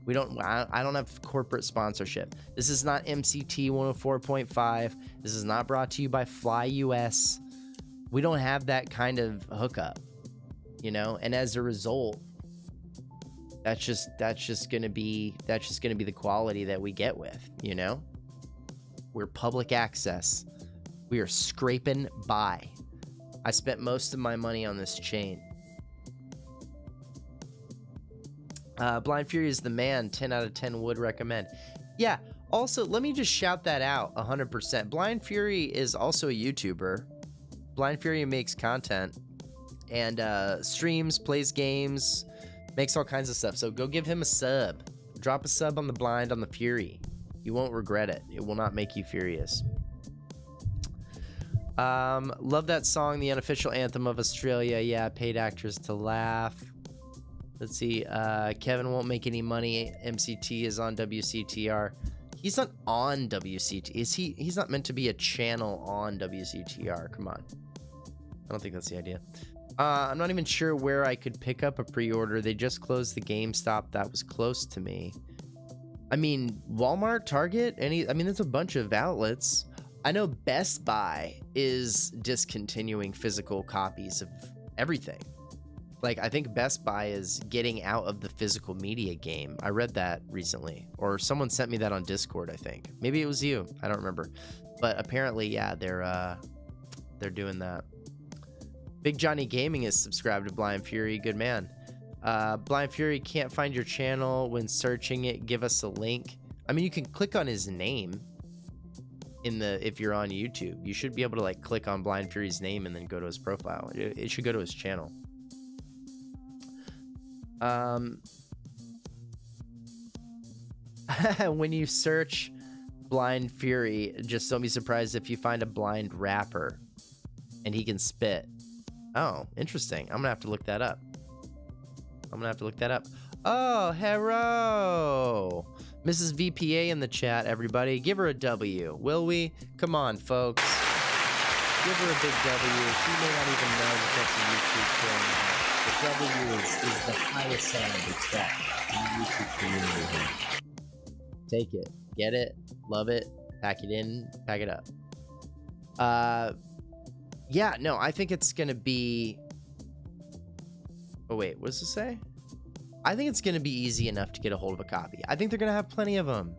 I don't have corporate sponsorship. This is not MCT 104.5. This is not brought to you by Fly US. We don't have that kind of hookup, you know? And as a result, that's just gonna be the quality that we get with, you know? We're public access. We are scraping by. I spent most of my money on this chain. Blind Fury is the man. 10 out of 10 would recommend. Yeah, also, let me just shout that out 100%. Blind Fury is also a YouTuber. Blind Fury makes content and streams, plays games, makes all kinds of stuff. So go give him a sub. Drop a sub on the Blind, on the Fury. You won't regret it. It will not make you furious. Love that song, the unofficial anthem of Australia. Yeah, paid actors to laugh. Let's see. Kevin won't make any money. MCT is on WCTR. He's not on WCT. Is he? He's not meant to be a channel on WCTR. Come on. I don't think that's the idea. I'm not even sure where I could pick up a pre-order. They just closed the GameStop that was close to me. I mean, Walmart, Target, there's a bunch of outlets. I know Best Buy is discontinuing physical copies of everything. Like, I think Best Buy is getting out of the physical media game. I read that recently, or someone sent me that on Discord, I think. Maybe it was you. I don't remember. But apparently, yeah, they're doing that. Big Johnny Gaming is subscribed to Blind Fury. Good man. Blind Fury can't find your channel when searching it. Give us a link. I mean, you can click on his name if you're on YouTube. You should be able to, like, click on Blind Fury's name and then go to his profile. It should go to his channel. When you search Blind Fury, just don't be surprised if you find a blind rapper and he can spit. Oh, interesting. I'm gonna have to look that up. Oh, hello, Mrs. VPA in the chat. Everybody, give her a W, will we? Come on, folks. Give her a big W. She may not even know that that's a YouTube channel. The W is the highest sound of respect in the YouTube community. Take it, get it, love it, pack it in, pack it up. Yeah, no, I think it's gonna be. Oh wait, what does it say? I think it's gonna be easy enough to get a hold of a copy. I think they're gonna have plenty of them.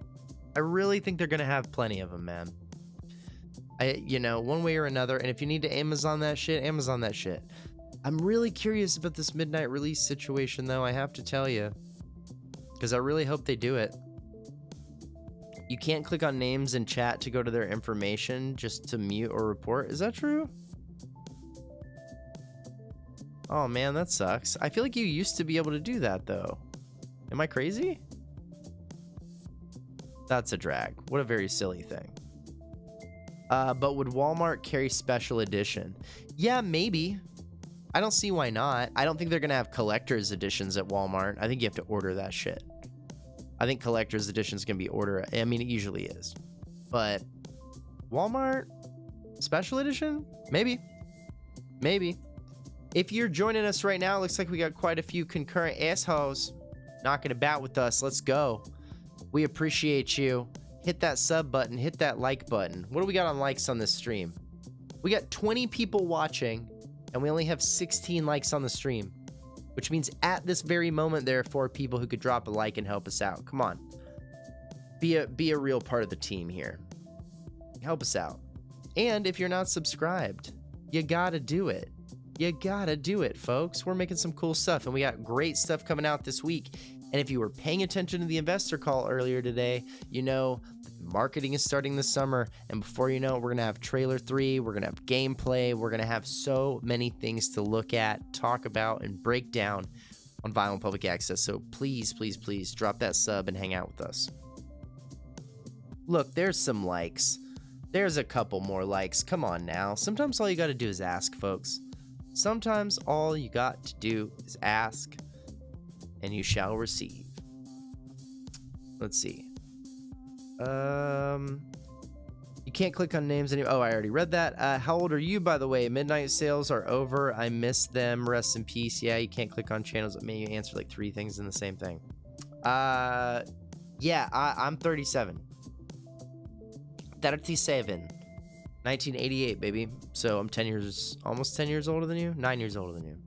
I really think they're gonna have plenty of them, man. One way or another. And if you need to Amazon that shit, Amazon that shit. I'm really curious about this midnight release situation, though, I have to tell you. Because I really hope they do it. You can't click on names in chat to go to their information just to mute or report. Is that true? Oh man, that sucks. I feel like you used to be able to do that though. Am I crazy? That's a drag. What a very silly thing. But would Walmart carry special edition? Yeah, maybe. I don't see why not. I don't think they're going to have collector's editions at Walmart. I think you have to order that shit. I think collector's edition is going to be order. I mean, it usually is. But Walmart special edition? Maybe. Maybe. If you're joining us right now, it looks like we got quite a few concurrent assholes knocking about with us. Let's go. We appreciate you. Hit that sub button. Hit that like button. What do we got on likes on this stream? We got 20 people watching, and we only have 16 likes on the stream, which means at this very moment, there are 4 people who could drop a like and help us out. Come on. Be a real part of the team here. Help us out. And if you're not subscribed, you gotta do it. You gotta do it, folks. We're making some cool stuff, and we got great stuff coming out this week. And if you were paying attention to the investor call earlier today, you know marketing is starting this summer, and before you know it, we're gonna have trailer 3, we're gonna have gameplay, we're gonna have so many things to look at, talk about, and break down on Vinewood Public Access. So please, please, please drop that sub and hang out with us. Look, there's some likes. There's a couple more likes. Come on now. Sometimes all you gotta do is ask, folks. Sometimes all you got to do is ask, and you shall receive. Let's see. You can't click on names anymore. Oh, I already read that. How old are you, by the way? Midnight sales are over. I miss them. Rest in peace. Yeah, you can't click on channels that may answer like 3 things in the same thing. Yeah, I'm 37. 1988, baby. So I'm 10 years, almost 10 years older than you. 9 years older than you.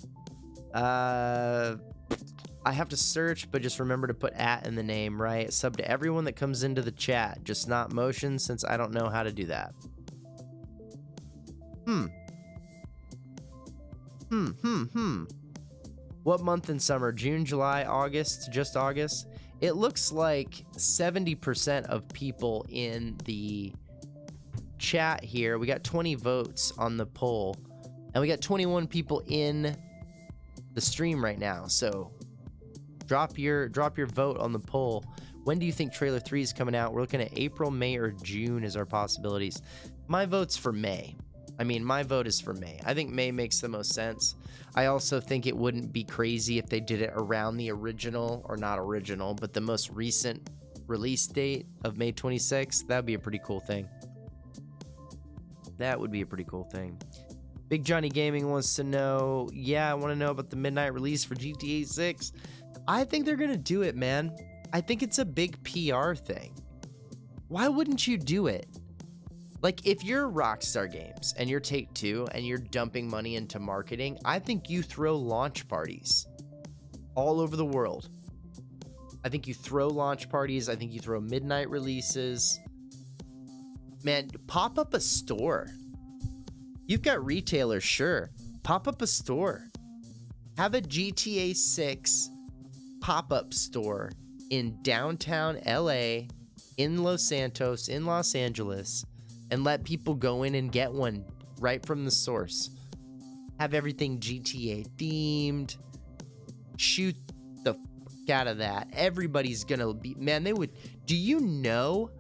I have to search, but just remember to put @ in the name, right? Sub to everyone that comes into the chat, just not motion, since I don't know how to do that. What month in summer? June, July, August? Just August? It looks like 70% of people in the chat here. We got 20 votes on the poll, and we got 21 people in the stream right now. So drop your vote on the poll. When do you think trailer 3 is coming out? We're looking at April, May, or June as our possibilities. My vote's for May. I mean, my vote is for May. I think May makes the most sense. I also think it wouldn't be crazy if they did it around the original, or not original, but the most recent release date of May 26th. That'd be a pretty cool thing. That would be a pretty cool thing. Big Johnny Gaming wants to know, yeah, I want to know about the midnight release for GTA 6. I think they're going to do it, man. I think it's a big PR thing. Why wouldn't you do it? Like, if you're Rockstar Games and you're Take-Two and you're dumping money into marketing, I think you throw launch parties all over the world. I think you throw launch parties. I think you throw midnight releases. Man, pop up a store. You've got retailers, sure. Pop up a store. Have a GTA 6 pop-up store in downtown LA, in Los Santos, in Los Angeles, and let people go in and get one right from the source. Have everything GTA themed. Shoot the fuck out of that. Everybody's gonna be, man, they would, do you know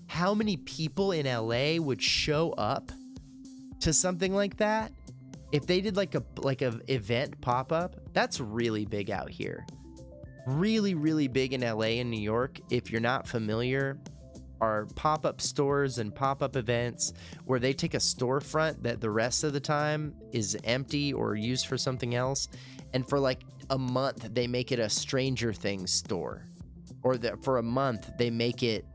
how many people in LA would show up to something like that? If they did like a event pop-up, that's really big out here. Really, really big in LA and New York. If you're not familiar, are pop-up stores and pop-up events where they take a storefront that the rest of the time is empty or used for something else, and for like a month they make it a Stranger Things store, or for a month they make it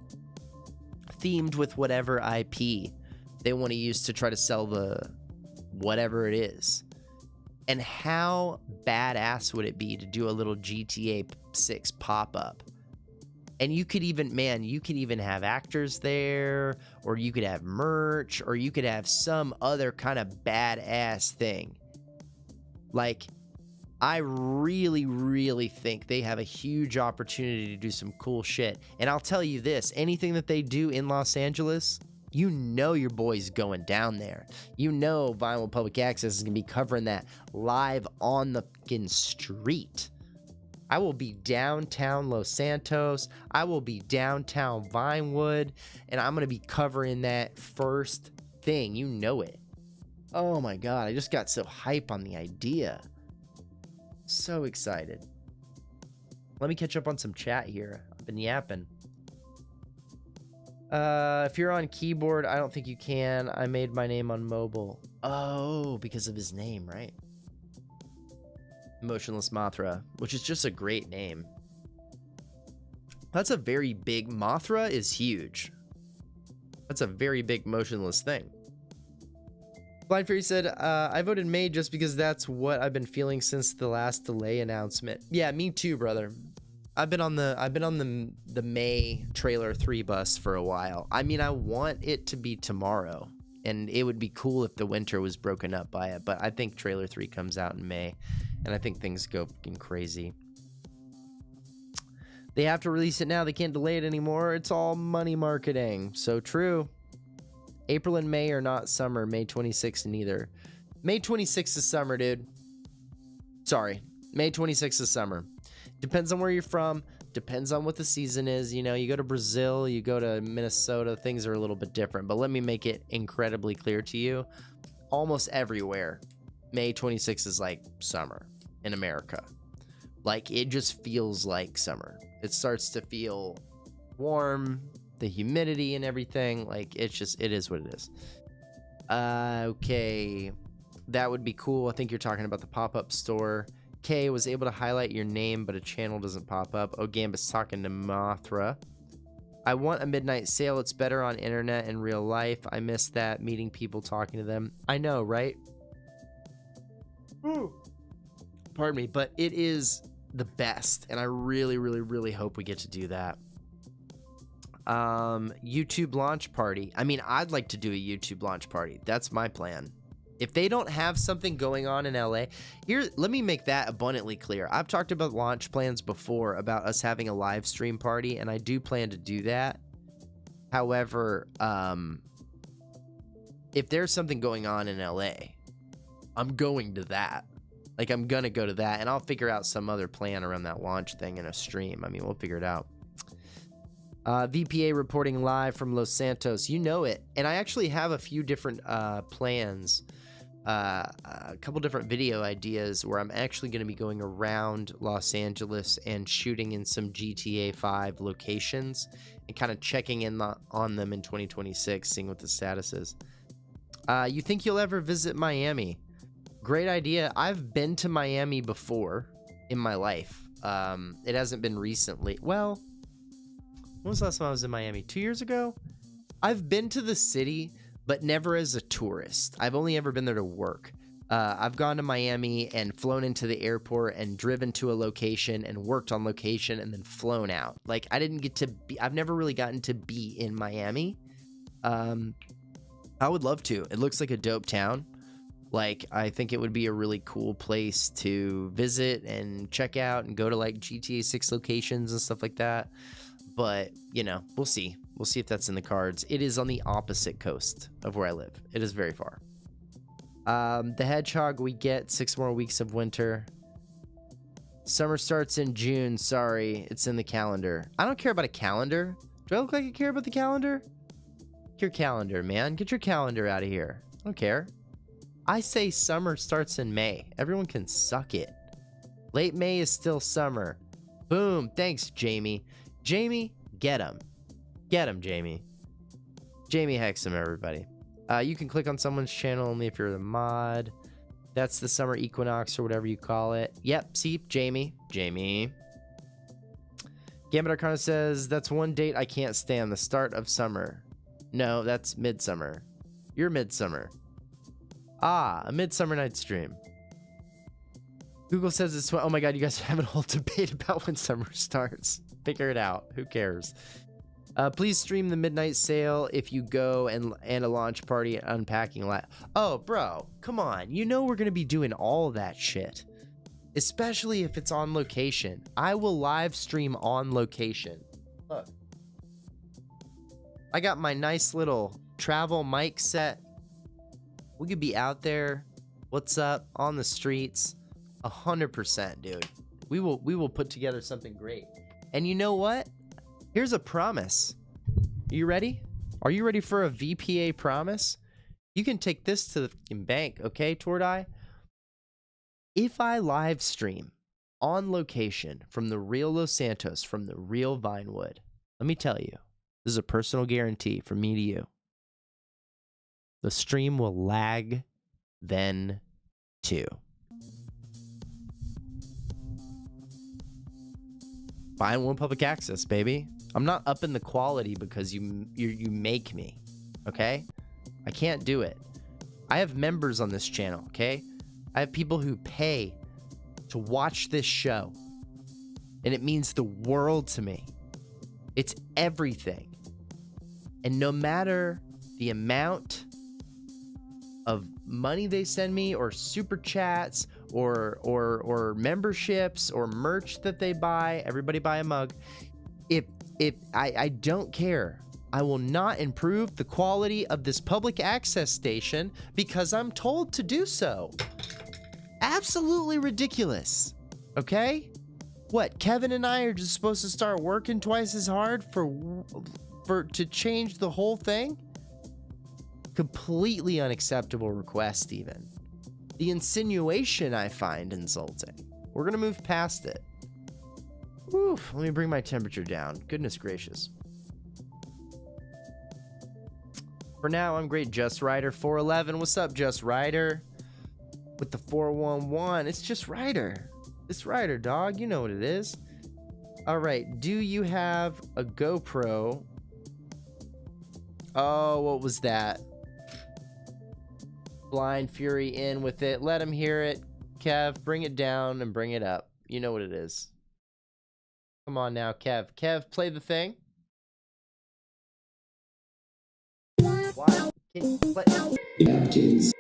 themed with whatever IP they want to use to try to sell the whatever it is. And how badass would it be to do a little GTA 6 pop-up? And you could even, man, you could even have actors there, or you could have merch, or you could have some other kind of badass thing. Like, I really, really think they have a huge opportunity to do some cool shit. And I'll tell you this, anything that they do in Los Angeles, you know your boy's going down there. You know Vinewood Public Access is going to be covering that live on the fucking street. I will be downtown Los Santos. I will be downtown Vinewood. And I'm going to be covering that first thing. You know it. Oh my God, I just got so hype on the idea. So excited. Let me catch up on some chat here. I've been yapping. If you're on keyboard, I don't think you can. I made my name on mobile. Oh, because of his name, right? Motionless Mothra, which is just a great name. That's a very big... Mothra is huge. That's a very big motionless thing. Blind Fury said, I voted May just because that's what I've been feeling since the last delay announcement. Yeah, me too, brother. I've been on the May trailer 3 bus for a while. I mean, I want it to be tomorrow, and it would be cool if the winter was broken up by it, but I think trailer 3 comes out in May, and I think things go fucking crazy. They have to release it now. They can't delay it anymore. It's all money marketing. So true. April and May are not summer. May 26th neither. May 26th is summer, dude. Sorry. May 26th is summer. Depends on where you're from. Depends on what the season is. You know, you go to Brazil, you go to Minnesota, things are a little bit different. But let me make it incredibly clear to you. Almost everywhere, May 26th is like summer in America. Like, it just feels like summer. It starts to feel warm. The humidity and everything, like, it is what it is. Okay, that would be cool. I think you're talking about the pop-up store. K was able to highlight your name, but a channel doesn't pop up. Oh, Gambit's talking to Mothra. I want a midnight sale. It's better on internet and real life. I miss that, meeting people, talking to them. I know, right? Ooh. Pardon me, but it is the best, and I really, really, really hope we get to do that. YouTube launch party. I mean, I'd like to do a YouTube launch party. That's my plan. If they don't have something going on in LA, here, let me make that abundantly clear. I've talked about launch plans before about us having a live stream party, and I do plan to do that. However, if there's something going on in LA, I'm going to that. Like, I'm gonna go to that, and I'll figure out some other plan around that launch thing in a stream. I mean, we'll figure it out. VPA reporting live from Los Santos. You know it. And I actually have a few different plans, a couple different video ideas where I'm actually going to be going around Los Angeles and shooting in some GTA 5 locations and kind of checking in on them in 2026, seeing what the status is. You think you'll ever visit Miami? Great idea. I've been to Miami before in my life. It hasn't been recently. Well, when was the last time I was in Miami? 2 years ago? I've been to the city, but never as a tourist. I've only ever been there to work. I've gone to Miami and flown into the airport and driven to a location and worked on location and then flown out. Like, I didn't get to be, I've never really gotten to be in Miami. I would love to. It looks like a dope town. Like, I think it would be a really cool place to visit and check out and go to like GTA 6 locations and stuff like that. But, you know, we'll see. We'll see if that's in the cards. It is on the opposite coast of where I live. It is very far. The Hedgehog, we get 6 more weeks of winter. Summer starts in June. Sorry, it's in the calendar. I don't care about a calendar. Do I look like I care about the calendar? Your calendar, man. Get your calendar out of here. I don't care. I say summer starts in May. Everyone can suck it. Late May is still summer. Boom. Thanks, Jamie. Jamie, get him. Get him, Jamie. Jamie Hexam, everybody. You can click on someone's channel only if you're the mod. That's the summer equinox or whatever you call it. Yep, see, Jamie. Jamie. Gambit Arcana says, that's one date I can't stand, the start of summer. No, that's midsummer. You're midsummer. Ah, a Midsummer Night's Dream. Google says it's... Oh my god, you guys are having a whole debate about when summer starts. Figure it out. Who cares? Please stream the midnight sale if you go and a launch party and unpacking. Oh, bro, come on. You know we're going to be doing all that shit. especially if it's on location. I will live stream on location. Look, I got my nice little travel mic set. We could be out there. What's up? On the streets. 100%, dude. We will put together something great. And you know what? Here's a promise. You ready? Are you ready for a VPA promise? You can take this to the fucking bank, okay, Tordai? If I live stream on location from the real Los Santos, from the real Vinewood, let me tell you, this is a personal guarantee from me to you. The stream will lag then too. Vinewood Public Access, baby. I'm not upping the quality because you make me, okay? I can't do it. I have members on this channel, okay? I have people who pay to watch this show, and it means the world to me. It's everything. And no matter the amount of money they send me, or super chats, or memberships, or merch that they buy, everybody buy a mug. If I don't care. I will not improve the quality of this public access station because I'm told to do so. Absolutely ridiculous. Okay? What, Kevin and I are just supposed to start working twice as hard to change the whole thing? Completely unacceptable request, even. The insinuation I find insulting. We're gonna move past it. Oof, let me bring my temperature down. Goodness gracious. For now, I'm great, Just Rider 411. What's up, Just Rider? With the 411. It's Just Rider. It's Rider, dog. You know what it is. All right. Do you have a GoPro? Oh, what was that? Blind Fury in with it. Let him hear it. Kev, bring it down and bring it up. You know what it is. Come on now, Kev. Kev, play the thing. Why? Can you play? Napkins.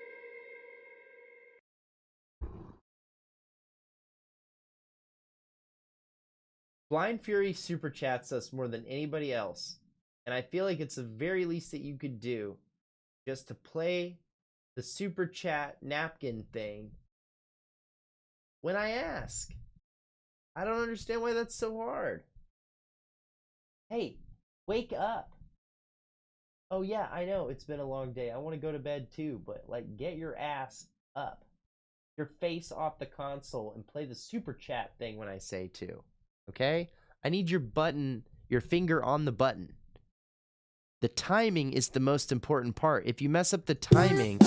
Blind Fury super chats us more than anybody else. And I feel like it's the very least that you could do just to play the super chat napkin thing when I ask. I don't understand why that's so hard. Hey, wake up. Oh yeah, I know, it's been a long day. I want to go to bed too, but like, get your ass up. Your face off the console and play the super chat thing when I say to. Okay? I need your button, your finger on the button. The timing is the most important part. If you mess up the timing...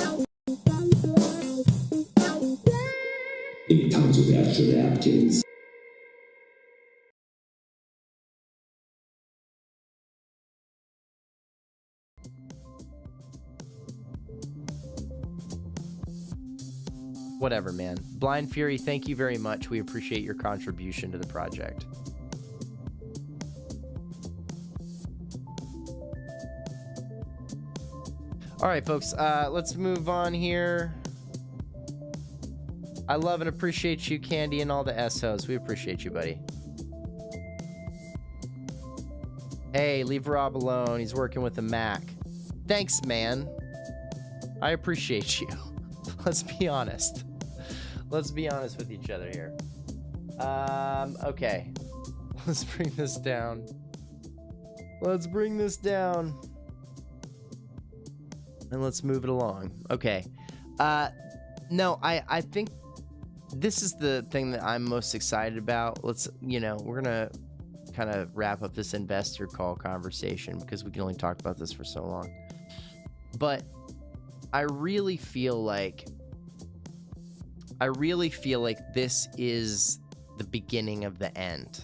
It comes with extra napkins. Whatever, man. Blind Fury, thank you very much. We appreciate your contribution to the project. All right, folks, let's move on here. I love and appreciate you, Candy, and all the SOs. We appreciate you, buddy. Hey, leave Rob alone. He's working with a Mac. Thanks, man. I appreciate you. Let's be honest. Let's be honest with each other here. Okay. Let's bring this down. Let's bring this down. And let's move it along. Okay. No, I think this is the thing that I'm most excited about. Let's, we're going to kind of wrap up this investor call conversation because we can only talk about this for so long. But I really feel like this is the beginning of the end.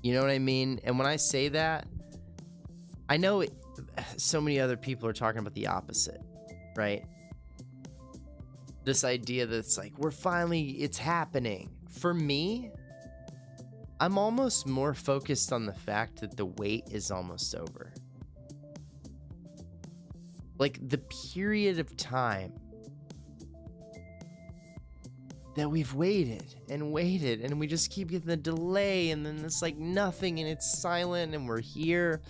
You know what I mean? And when I say that, I know so many other people are talking about the opposite, right? This idea that's like, it's happening. For me, I'm almost more focused on the fact that the wait is almost over. Like, the period of time that we've waited and waited, and we just keep getting the delay, and then it's like nothing, and it's silent, and we're here,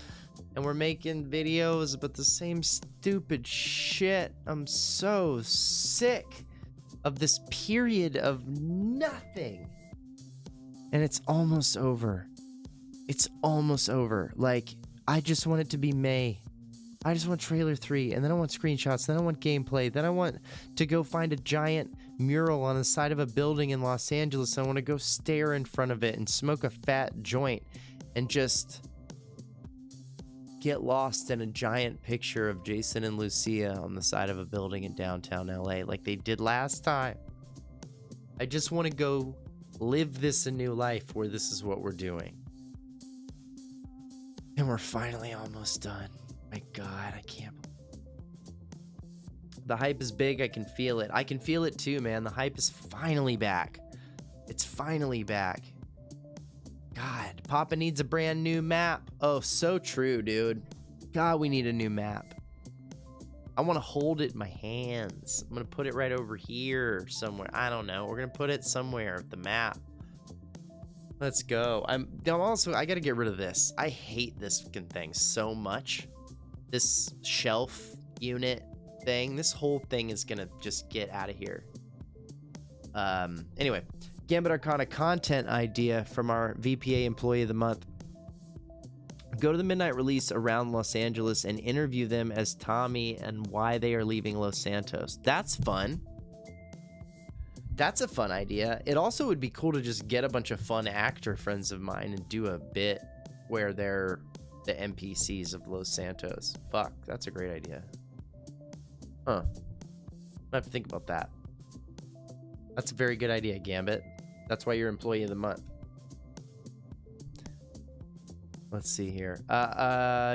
and we're making videos, but the same stupid shit. I'm so sick of this period of nothing. And it's almost over. It's almost over. Like, I just want it to be May. I just want trailer 3, and then I want screenshots, then I want gameplay, then I want to go find a giant mural on the side of a building in Los Angeles. I want to go stare in front of it and smoke a fat joint and just get lost in a giant picture of Jason and Lucia on the side of a building in downtown LA like they did last time. I just want to go live this a new life where this is what we're doing. And we're finally almost done. My God, I can't. The hype is big. I can feel it. I can feel it too, man. The hype is finally back. It's finally back. God, Papa needs a brand new map. Oh, so true, dude. God, we need a new map. I want to hold it in my hands. I'm going to put it right over here somewhere. I don't know. We're going to put it somewhere, the map. Let's go. I got to get rid of this. I hate this fucking thing so much. This shelf unit thing. This whole thing is going to just get out of here. Anyway, Gambit Arcana content idea from our VPA Employee of the Month. Go to the midnight release around Los Angeles and interview them as Tommy and why they are leaving Los Santos. That's fun. That's a fun idea. It also would be cool to just get a bunch of fun actor friends of mine and do a bit where they're the NPCs of Los Santos. Fuck, that's a great idea. Huh. I have to think about that. That's a very good idea, Gambit. That's why you're Employee of the Month. Let's see here.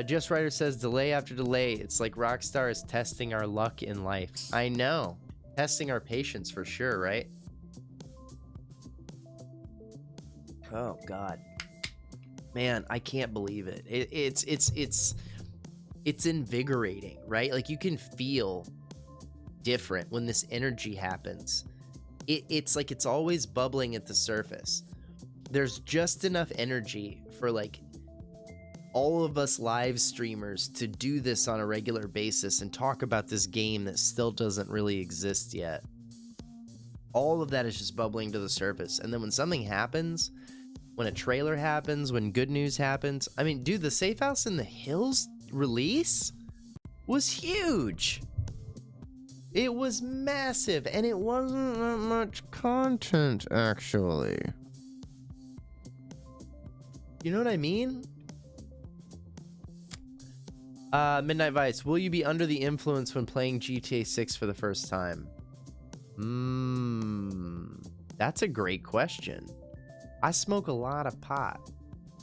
Just Writer says, delay after delay. It's like Rockstar is testing our luck in life. I know. Testing our patience for sure, right? Oh, God. Man, I can't believe it. It's invigorating, right? Like, you can feel different when this energy happens. It's like it's always bubbling at the surface. There's just enough energy for, like, all of us live streamers to do this on a regular basis and talk about this game that still doesn't really exist yet. All of that is just bubbling to the surface. And then when something happens, when a trailer happens, when good news happens, I mean, dude, the Safe House in the Hills release was huge. It was massive, and it wasn't that much content, actually. You know what I mean? Midnight Vice, will you be under the influence when playing GTA 6 for the first time? That's a great question. I smoke a lot of pot.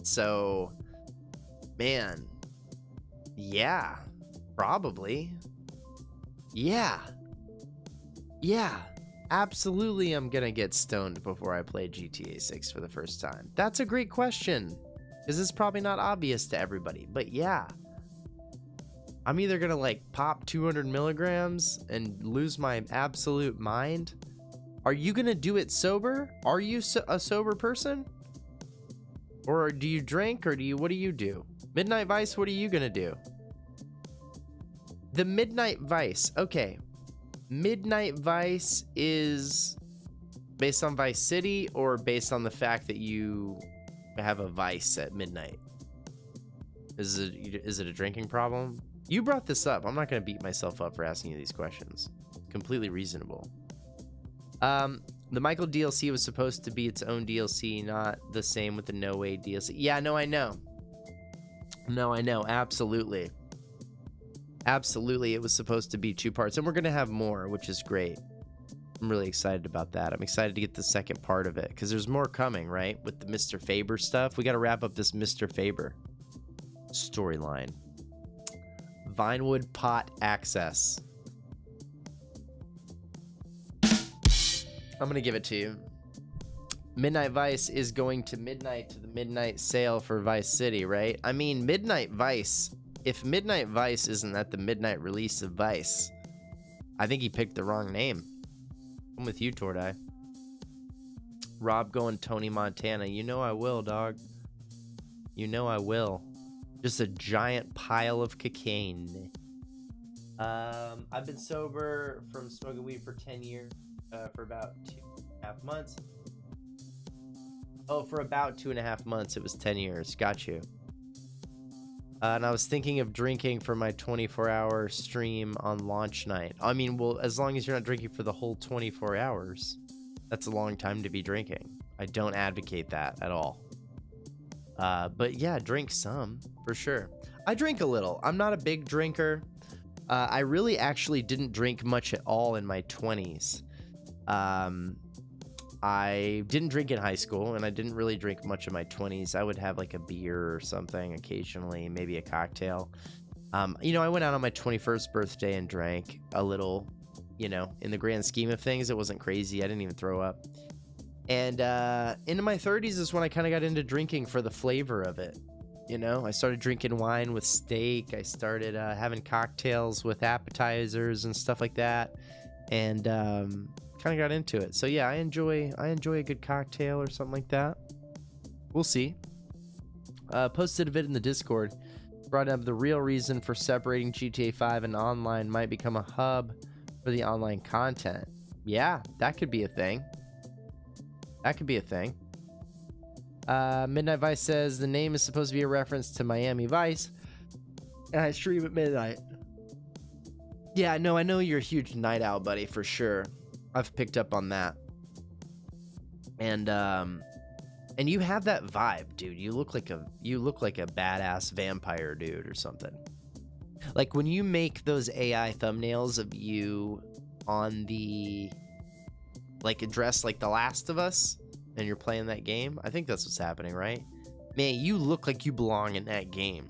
So, man, yeah, probably. Yeah, absolutely I'm gonna get stoned before I play GTA 6 for the first time. That's a great question, because it's probably not obvious to everybody, but yeah. I'm either gonna like pop 200 milligrams and lose my absolute mind. Are you gonna do it sober? Are you a sober person? Or do you drink, or what do you do? Midnight Vice, what are you gonna do? The Midnight Vice, okay. Midnight Vice is based on Vice City or based on the fact that you have a vice at midnight? Is it a drinking problem? You brought this up. I'm not going to beat myself up for asking you these questions. Completely reasonable. The Michael DLC was supposed to be its own DLC, not the same with the No Way DLC. Yeah, no, I know. No, I know. Absolutely. Absolutely, it was supposed to be 2 parts. And we're going to have more, which is great. I'm really excited about that. I'm excited to get the second part of it, because there's more coming, right? With the Mr. Faber stuff. We got to wrap up this Mr. Faber storyline. Vinewood Pot Access. I'm going to give it to you. Midnight Vice is going to midnight to the midnight sale for Vice City, right? I mean, Midnight Vice, if Midnight Vice isn't at the midnight release of Vice, I think he picked the wrong name. I'm with you, Tordai. Rob going Tony Montana. You know I will, dog. You know I will. Just a giant pile of cocaine. I've been sober from smoking weed for 10 years, for about 2.5 months. Oh, for about 2.5 months. It was 10 years. Got you. And I was thinking of drinking for my 24-hour stream on launch night. I mean, well, as long as you're not drinking for the whole 24 hours, that's a long time to be drinking. I don't advocate that at all. But yeah, drink some, for sure. I drink a little. I'm not a big drinker. I really actually didn't drink much at all in my 20s. I didn't drink in high school, and I didn't really drink much in my 20s. I would have like a beer or something occasionally, maybe a cocktail. You know, I went out on my 21st birthday and drank a little. You know, in the grand scheme of things, it wasn't crazy. I didn't even throw up. And into my 30s is when I kind of got into drinking for the flavor of it. You know, I started drinking wine with steak. I started having cocktails with appetizers and stuff like that. And kind of got into it. So yeah, I enjoy a good cocktail or something like that. We'll see. Posted a bit in the Discord. Brought up the real reason for separating GTA 5 and online might become a hub for the online content. Yeah, that could be a thing. That could be a thing. Midnight Vice says the name is supposed to be a reference to Miami Vice, and I stream at midnight. Yeah, no, I know you're a huge night owl, buddy, for sure. I've picked up on that. And you have that vibe, dude. You look like a badass vampire dude or something. Like when you make those AI thumbnails of you on the dressed like The Last of Us and you're playing that game, I think that's what's happening, right? Man, you look like you belong in that game.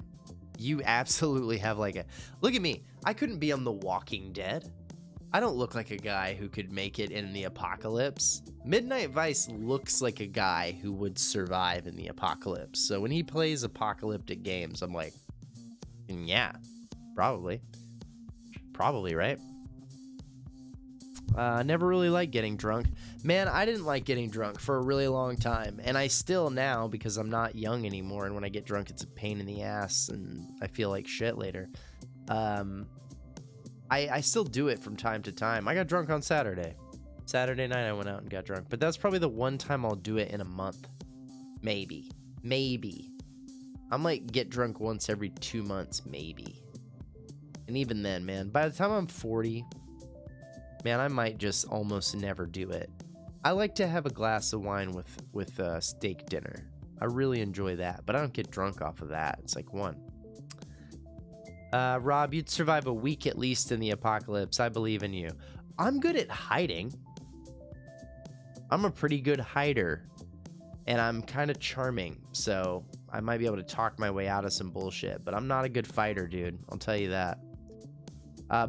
You absolutely have like a... Look at me. I couldn't be on The Walking Dead. I don't look like a guy who could make it in the apocalypse. Midnight Vice looks like a guy who would survive in the apocalypse. So when he plays apocalyptic games, I'm like, yeah, probably. Probably, right? Never really liked getting drunk. Man, I didn't like getting drunk for a really long time. And I still now, because I'm not young anymore. And when I get drunk, it's a pain in the ass. And I feel like shit later. I still do it from time to time. I got drunk on Saturday. Saturday night I went out and got drunk. But that's probably the one time I'll do it in a month. Maybe. I might get drunk once every 2 months, maybe. And even then, man, by the time I'm 40, man, I might just almost never do it. I like to have a glass of wine with steak dinner. I really enjoy that, but I don't get drunk off of that. It's like one. Rob, you'd survive a week at least in the apocalypse. I believe in you. I'm good at hiding. I'm a pretty good hider. And I'm kind of charming. So I might be able to talk my way out of some bullshit. But I'm not a good fighter, dude. I'll tell you that.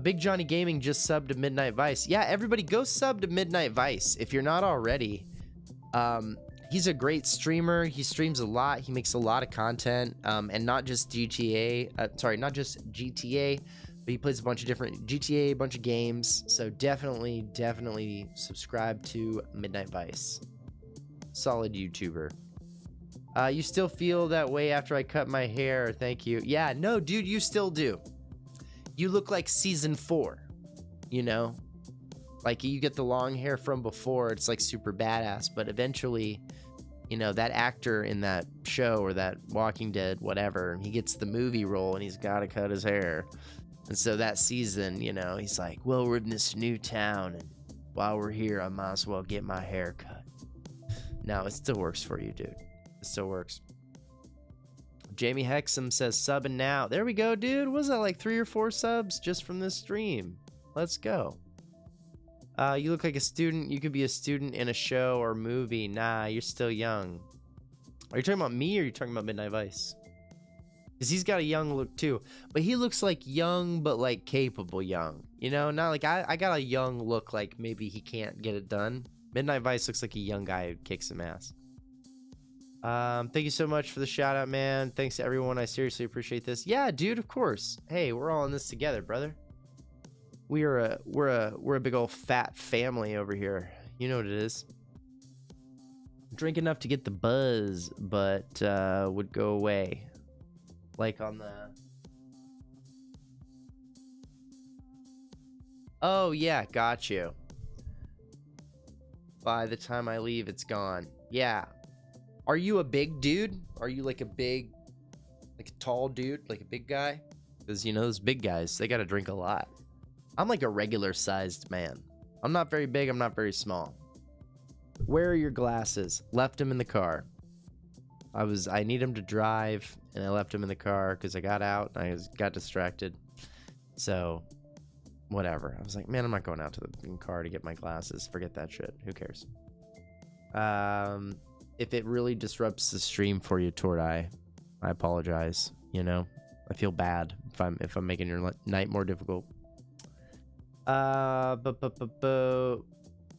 Big Johnny Gaming just subbed to Midnight Vice. Yeah, everybody go sub to Midnight Vice if you're not already. He's a great streamer. He streams a lot. He makes a lot of content, and not just GTA. Not just GTA, but he plays a bunch of different GTA, a bunch of games. So definitely subscribe to Midnight Vice. Solid YouTuber. You still feel that way after I cut my hair? Thank you. Yeah, no, dude, you still do. You look like season 4. You know, like you get the long hair from before. It's like super badass, but eventually, you know, that actor in that show or that Walking Dead, whatever, he gets the movie role and he's got to cut his hair. And so that season, you know, he's like, well, we're in this new town, and while we're here, I might as well get my hair cut. No, it still works for you, dude. It still works. Jamie Hexam says subbing now. There we go, dude. Was that like 3 or 4 subs just from this stream? Let's go. You look like a student. You could be a student in a show or movie. Nah, you're still young. Are you talking about me or are you talking about Midnight Vice? Because he's got a young look too. But he looks like young, but like capable young. You know, not like I got a young look like maybe he can't get it done. Midnight Vice looks like a young guy who kicks some ass. Thank you so much for the shout out, man. Thanks to everyone. I seriously appreciate this. Yeah, dude, of course. Hey, we're all in this together, brother. We're a big old fat family over here. You know what it is. Drink enough to get the buzz, but would go away. Like on the... Oh, yeah, got you. By the time I leave, it's gone. Yeah. Are you a big dude? Are you like a big, like a tall dude? Like a big guy? Because, you know, those big guys, they got to drink a lot. I'm like a regular-sized man. I'm not very big. I'm not very small. Where are your glasses? Left them in the car. I need him to drive, and I left him in the car because I got out and I got distracted. So, whatever. I was like, man, I'm not going out to the car to get my glasses. Forget that shit. Who cares? If it really disrupts the stream for you, Tordai, I apologize. You know, I feel bad if I'm making your night more difficult.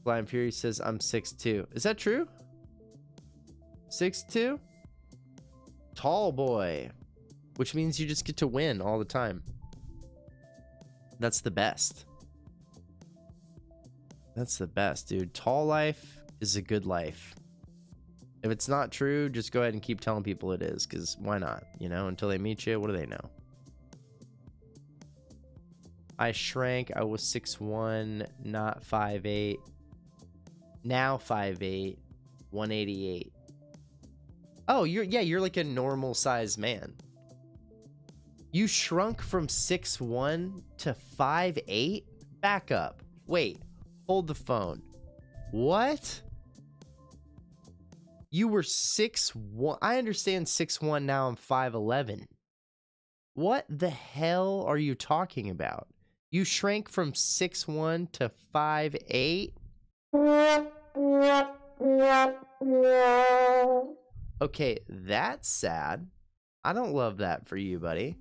Blind Fury says I'm 6'2". Is that true? 6'2"? Tall boy. Which means you just get to win all the time. That's the best. That's the best, dude. Tall life is a good life. If it's not true, just go ahead and keep telling people it is, because why not? You know, until they meet you, what do they know? I shrank. I was 6'1", not 5'8". Now 5'8", 188. Oh, you're like a normal sized man. You shrunk from 6'1" to 5'8"? Back up. Wait, hold the phone. What? You were 6'1". I understand 6'1", now I'm 5'11". What the hell are you talking about? You shrank from 6'1" to 5'8"? Okay, that's sad. I don't love that for you, buddy.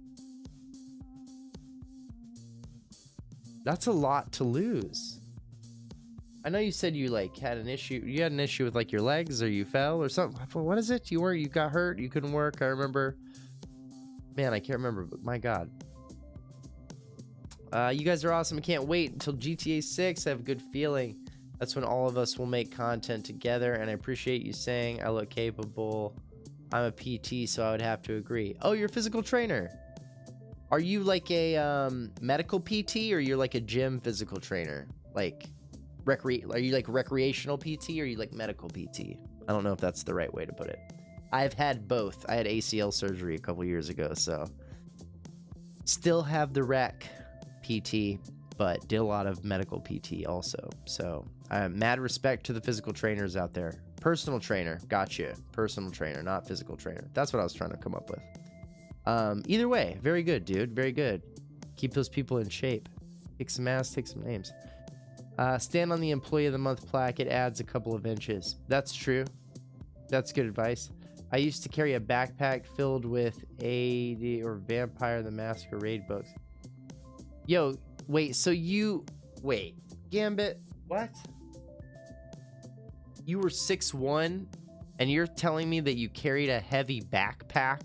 That's a lot to lose. I know you said you like had an issue. You had an issue with like your legs, or you fell or something. What is it? You got hurt. You couldn't work. I remember. Man, I can't remember. But my God. You guys are awesome. I can't wait until GTA 6. I have a good feeling. That's when all of us will make content together, and I appreciate you saying I look capable. I'm a PT, so I would have to agree. Oh, you're a physical trainer. Are you like a medical PT, or you're like a gym physical trainer? Like, are you like recreational PT, or are you like medical PT? I don't know if that's the right way to put it. I've had both. I had ACL surgery a couple years ago, so still have the rec PT, but did a lot of medical PT also. So mad respect to the physical trainers out there. Personal trainer, gotcha. Personal trainer, not physical trainer. That's what I was trying to come up with. Either way, very good, dude. Very good. Keep those people in shape. Kick some ass, take some names. Stand on the Employee of the Month plaque. It adds a couple of inches. That's true. That's good advice. I used to carry a backpack filled with AD or Vampire the Masquerade books. Yo, wait, wait, Gambit, what? You were 6'1", and you're telling me that you carried a heavy backpack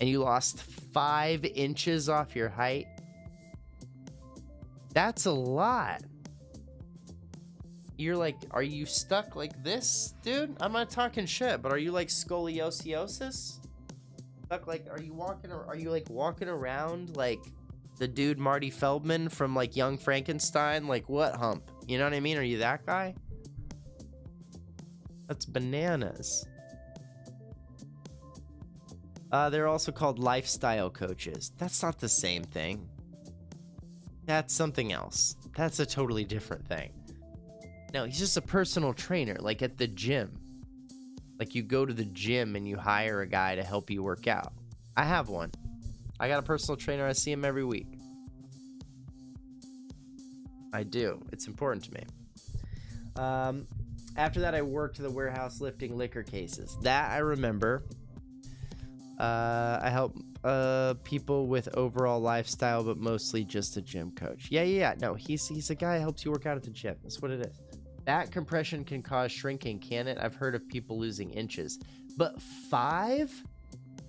and you lost 5 inches off your height? That's a lot. You're like, are you stuck like this, dude? I'm not talking shit, but are you like scoliosis? Stuck like, are you like walking around like the dude Marty Feldman from like Young Frankenstein? Like what hump? You know what I mean? Are you that guy? That's bananas. They're also called lifestyle coaches. That's not the same thing. That's something else. That's a totally different thing. No, he's just a personal trainer, like at the gym. Like you go to the gym and you hire a guy to help you work out. I have one. I got a personal trainer. I see him every week. I do. It's important to me. After that, I worked the warehouse lifting liquor cases. That I remember. I help people with overall lifestyle, but mostly just a gym coach. Yeah. No, he's a guy who helps you work out at the gym. That's what it is. Back compression can cause shrinking, can it? I've heard of people losing inches. But 5?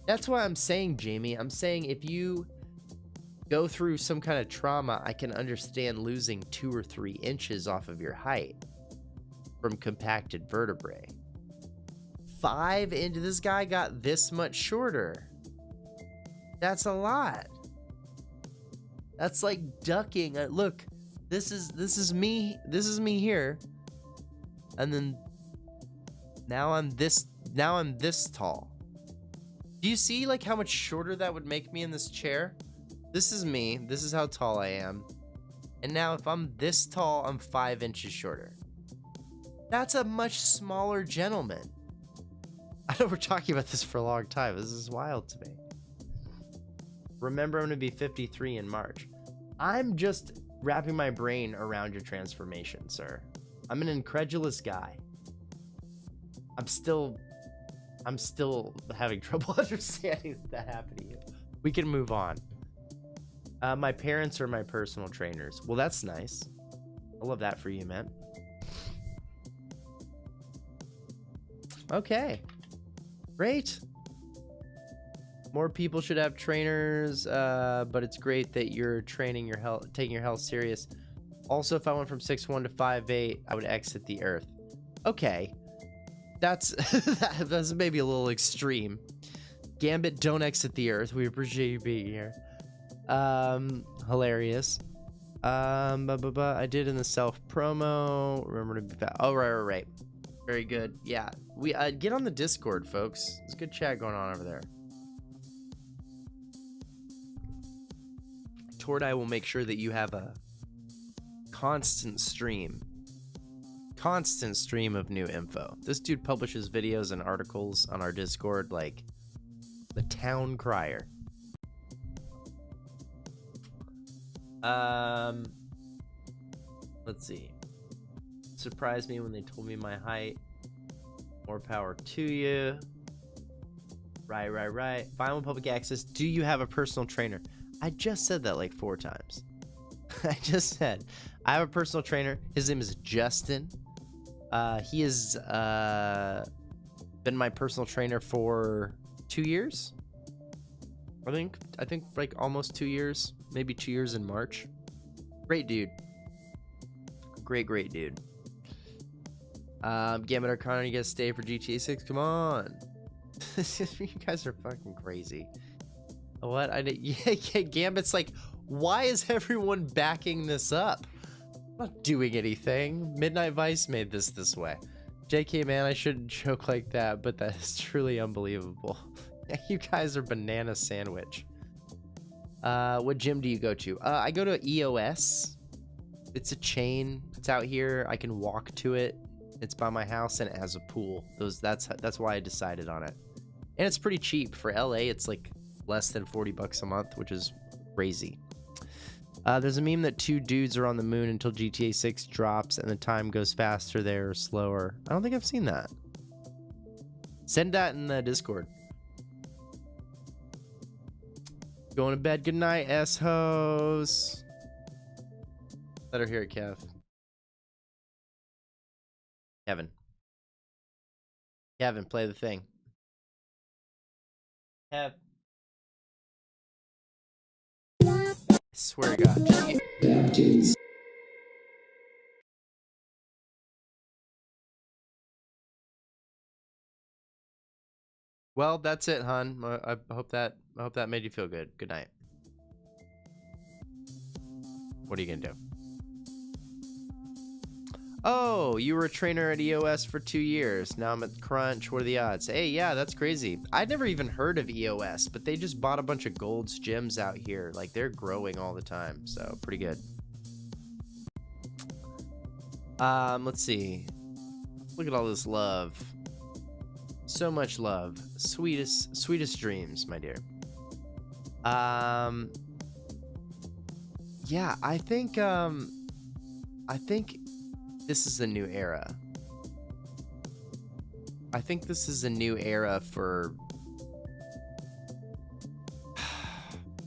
That's why I'm saying, Jamie. I'm saying if you go through some kind of trauma, I can understand losing 2 or 3 inches off of your height. from compacted vertebrae. 5 inches. This guy got this much shorter. That's a lot. That's like ducking. Look, this is me. This is me here. And then now I'm this tall. Do you see like how much shorter that would make me in this chair? This is me. This is how tall I am. And now if I'm this tall, I'm 5 inches shorter. That's a much smaller gentleman. I know we're talking about this for a long time. This is wild to me. Remember, I'm going to be 53 in March. I'm just wrapping my brain around your transformation, sir. I'm an incredulous guy. I'm still having trouble understanding that happened to you. We can move on. My parents are my personal trainers. Well, that's nice. I love that for you, man. Okay. Great. More people should have trainers, but it's great that you're training your health, taking your health serious. Also, if I went from 6'1" to 5'8", I would exit the earth. Okay. That's that's maybe a little extreme. Gambit, don't exit the earth. We appreciate you being here. Hilarious. I did in the self promo. Remember to be back. Oh, right. Very good. Yeah. We get on the Discord, folks. There's good chat going on over there. Tordai will make sure that you have a constant stream of new info. This dude publishes videos and articles on our Discord like the town crier. Let's see. Surprised me when they told me my height. More power to you. Right. Vinewood Public Access. Do you have a personal trainer? I just said that like 4 times. I just said I have a personal trainer. His name is Justin. He has been my personal trainer for 2 years. I think like almost 2 years, maybe 2 years in March. Great dude. Great dude. Gambit Arcana, you guys stay for GTA 6? Come on. You guys are fucking crazy. What? Yeah, Gambit's like, why is everyone backing this up? I'm not doing anything. Midnight Vice made this way. JK, man, I shouldn't joke like that, but that is truly unbelievable. You guys are banana sandwich. What gym do you go to? I go to EOS. It's a chain. It's out here. I can walk to it. It's by my house and it has a pool. That's why I decided on it. And it's pretty cheap. For LA, it's like less than $40 a month, which is crazy. There's a meme that 2 dudes are on the moon until GTA 6 drops and the time goes faster there or slower. I don't think I've seen that. Send that in the Discord. Going to bed. Good night, S-hoes. Let her hear it, Kev. Kevin, play the thing. Kev. I swear to God. Baptist. Well, that's it, hon. I hope that made you feel good. Good night. What are you gonna do? Oh, you were a trainer at EOS for 2 years. Now I'm at Crunch. What are the odds? Hey, yeah, that's crazy. I'd never even heard of EOS, but they just bought a bunch of Gold's gyms out here. Like, they're growing all the time, so pretty good. Let's see. Look at all this love. So much love. Sweetest dreams, my dear. Yeah, I think this is a new era. I think this is a new era for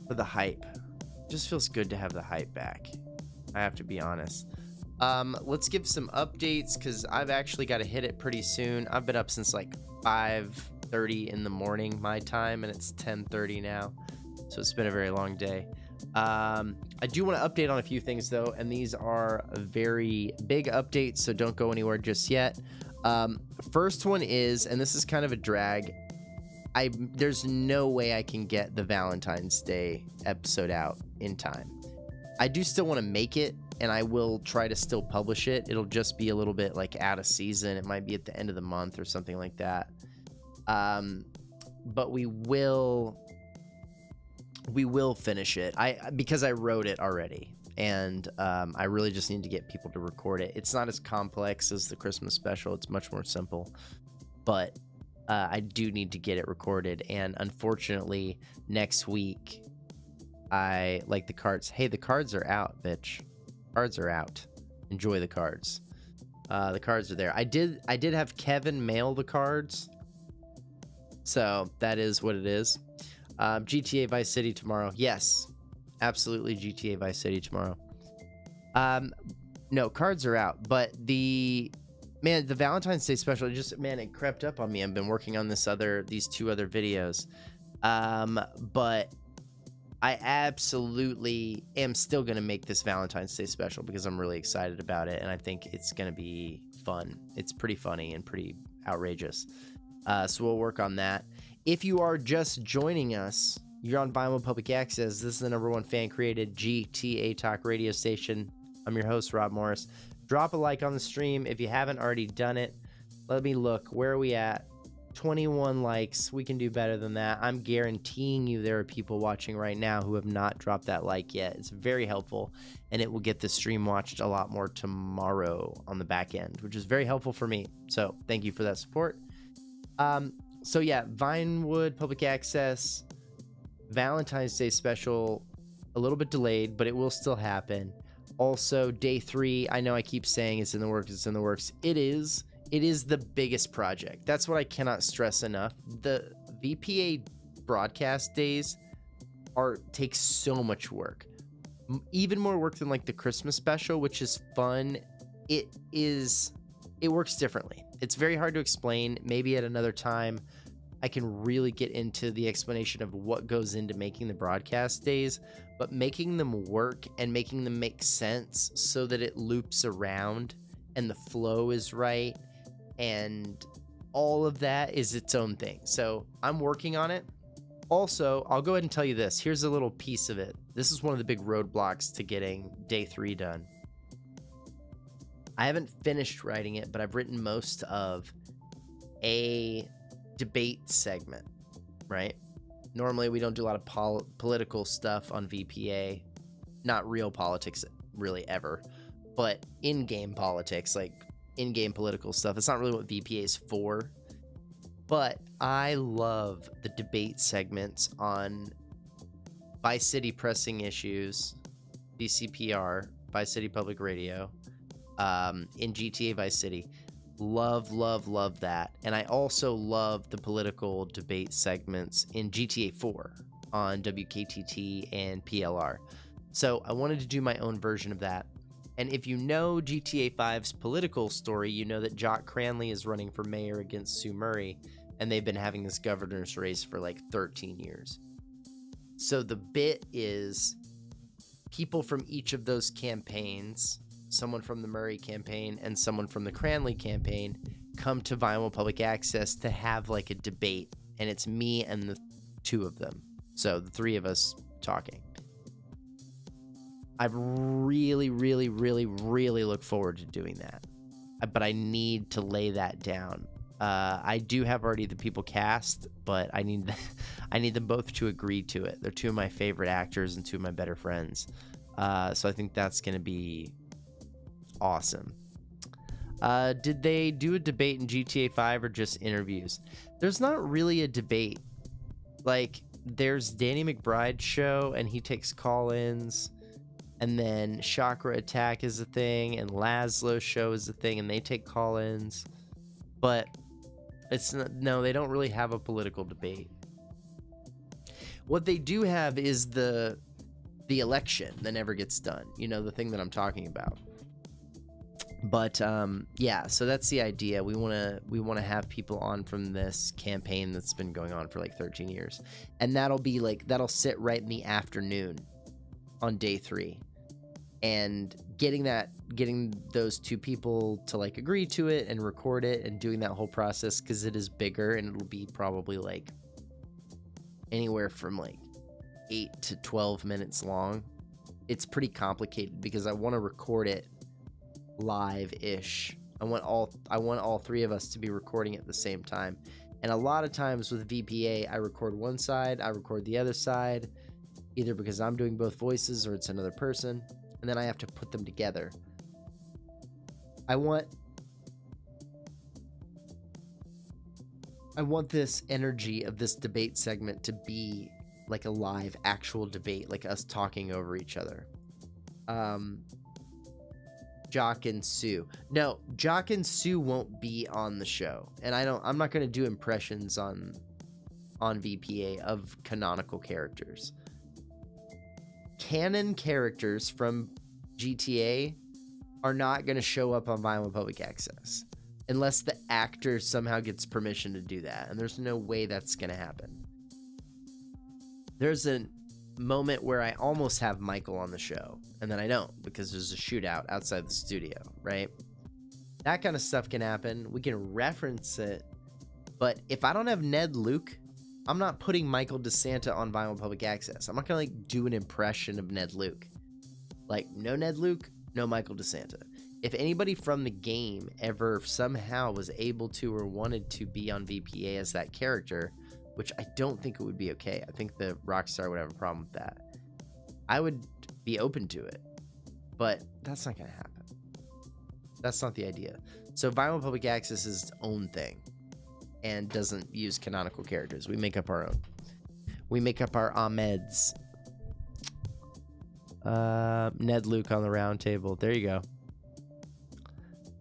the hype. It just feels good to have the hype back. I have to be honest. Let's give some updates because I've actually got to hit it pretty soon. I've been up since like 5:30 in the morning my time, and it's 10:30 now, so it's been a very long day. I do want to update on a few things though, and these are very big updates, so don't go anywhere just yet. First one is, and this is kind of a drag, there's no way I can get the Valentine's Day episode out in time. I do still want to make it, and I will try to still publish it. It'll just be a little bit like out of season. It might be at the end of the month or something like that. But we will finish it. Because I wrote it already, and I really just need to get people to record it. It's not as complex as the Christmas special. It's much more simple, but I do need to get it recorded. And unfortunately, next week, I like the cards. Hey, the cards are out, bitch. Cards are out. Enjoy the cards. The cards are there. I did have Kevin mail the cards, so that is what it is. GTA Vice City tomorrow. Yes, absolutely. GTA Vice City tomorrow. No, cards are out, but the Valentine's Day special, it crept up on me. I've been working on these two other videos. But I absolutely am still going to make this Valentine's Day special because I'm really excited about it, and I think it's going to be fun. It's pretty funny and pretty outrageous. So we'll work on that. If you are just joining us, you're on Vinewood Public Access. This is the #1 fan-created GTA Talk radio station. I'm your host, Rob Morris. Drop a like on the stream if you haven't already done it. Let me look. Where are we at? 21 likes. We can do better than that. I'm guaranteeing you there are people watching right now who have not dropped that like yet. It's very helpful, and it will get the stream watched a lot more tomorrow on the back end, which is very helpful for me. So thank you for that support. So yeah, Vinewood Public Access Valentine's Day special, a little bit delayed, but it will still happen. Also, day 3, I know I keep saying it's in the works, it's in the works. It is the biggest project. That's what I cannot stress enough. The VPA broadcast days take so much work. Even more work than like the Christmas special, which is fun. It works differently. It's very hard to explain. Maybe at another time I can really get into the explanation of what goes into making the broadcast days, but making them work and making them make sense so that it loops around and the flow is right and all of that is its own thing. So I'm working on it. Also, I'll go ahead and tell you this. Here's a little piece of it. This is one of the big roadblocks to getting day 3 done. I haven't finished writing it, but I've written most of a debate segment, right? Normally we don't do a lot of political stuff on VPA, not real politics really ever, but in-game politics, like in-game political stuff. It's not really what VPA is for, but I love the debate segments on Vice City pressing issues, VCPR, Vice City Public Radio, in GTA Vice City. Love that. And I also love the political debate segments in GTA 4 on WKTT and PLR. So I wanted to do my own version of that. And if you know GTA 5's political story, you know that Jock Cranley is running for mayor against Sue Murray, and they've been having this governor's race for like 13 years. So the bit is people from each of those campaigns, someone from the Murray campaign and someone from the Cranley campaign, come to Vinewood Public Access to have like a debate, and it's me and the 2 of them. So the 3 of us talking. I really look forward to doing that, but I need to lay that down. I do have already the people cast, but I need them both to agree to it. They're 2 of my favorite actors and 2 of my better friends. So I think that's going to be awesome. Did they do a debate in GTA 5 or just interviews? There's not really a debate. Like, there's Danny McBride's show, and he takes call-ins. And then Chakra Attack is a thing, and Laszlo's show is a thing, and they take call-ins. But they don't really have a political debate. What they do have is the election that never gets done. You know, the thing that I'm talking about. But yeah, so that's the idea. We want to have people on from this campaign that's been going on for like 13 years, and that'll sit right in the afternoon on day 3, and getting those 2 people to like agree to it and record it and doing that whole process, because it is bigger and it'll be probably like anywhere from like 8 to 12 minutes long. It's pretty complicated because I want to record it live-ish. I want all 3 of us to be recording at the same time. And a lot of times with VPA, I record one side, I record the other side, either because I'm doing both voices or it's another person, and then I have to put them together. I want this energy of this debate segment to be like a live actual debate, like us talking over each other. Jock and Sue. No, Jock and Sue won't be on the show. And I'm not going to do impressions on VPA of canonical characters. Canon characters from GTA are not going to show up on Vinewood Public Access unless the actor somehow gets permission to do that. And there's no way that's going to happen. There's a moment where I almost have Michael on the show, and then I don't because there's a shootout outside the studio, right? That kind of stuff can happen. We can reference it, but if I don't have Ned Luke, I'm not putting Michael DeSanta on Vinewood Public Access. I'm not gonna like do an impression of Ned Luke. Like, no Ned Luke, no Michael DeSanta. If anybody from the game ever somehow was able to or wanted to be on VPA as that character, which I don't think it would be okay. I think the Rockstar would have a problem with that. I would be open to it, but that's not going to happen. That's not the idea. So Vinewood Public Access is its own thing and doesn't use canonical characters. We make up our own. We make up our Ahmeds. Ned Luke on the round table. There you go.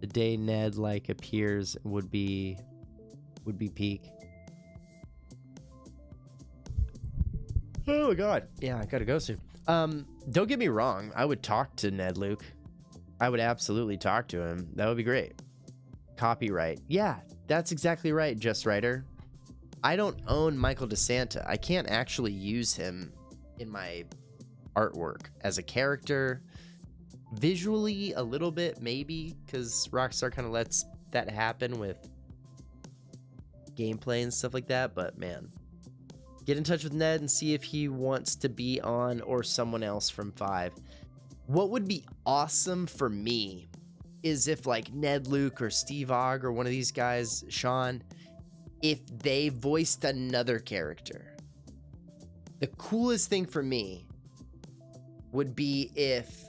The day Ned like appears would be peak. Oh my god. Yeah, I gotta go soon. Don't get me wrong. I would talk to Ned Luke. I would absolutely talk to him. That would be great. Copyright. Yeah, that's exactly right, Just Writer. I don't own Michael DeSanta. I can't actually use him in my artwork as a character. Visually, a little bit, maybe, because Rockstar kind of lets that happen with gameplay and stuff like that, but man. Get in touch with Ned and see if he wants to be on, or someone else from 5. What would be awesome for me is if like Ned Luke or Steve Ogg or one of these guys, Sean, if they voiced another character. The coolest thing for me would be if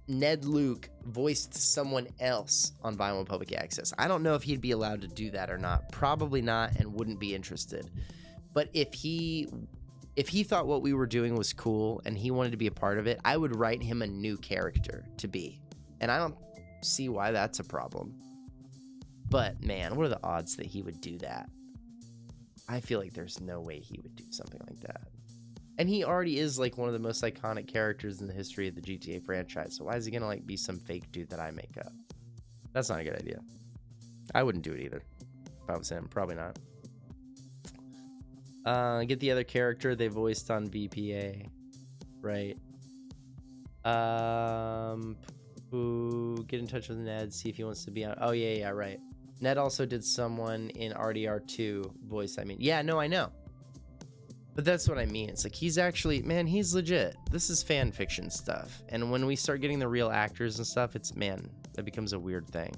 Ned Luke voiced someone else on Vinewood Public Access. I don't know if he'd be allowed to do that or not. Probably not, and wouldn't be interested. But if he thought what we were doing was cool and he wanted to be a part of it, I would write him a new character to be. And I don't see why that's a problem. But man, what are the odds that he would do that? I feel like there's no way he would do something like that. And he already is like one of the most iconic characters in the history of the GTA franchise. So why is he gonna like be some fake dude that I make up? That's not a good idea. I wouldn't do it either. If I was him, probably not. Get the other character they voiced on VPA, right? Get in touch with Ned, see if he wants to be on. Oh yeah, right. Ned also did someone in RDR2 voice. I mean, yeah, no, I know. But that's what I mean. It's like he's actually, man, he's legit. This is fan fiction stuff. And when we start getting the real actors and stuff, it's, man, that becomes a weird thing.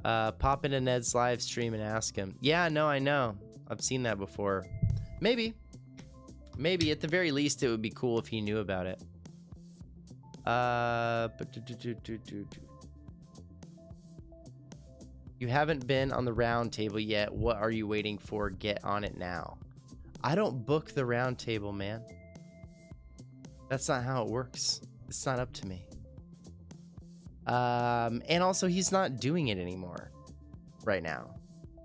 Pop into Ned's live stream and ask him. Yeah, no, I know. I've seen that before. Maybe at the very least it would be cool if he knew about it. You haven't been on the round table yet. What are you waiting for? Get on it now. I don't book the round table, man. That's not how it works. It's not up to me. And also he's not doing it anymore right now.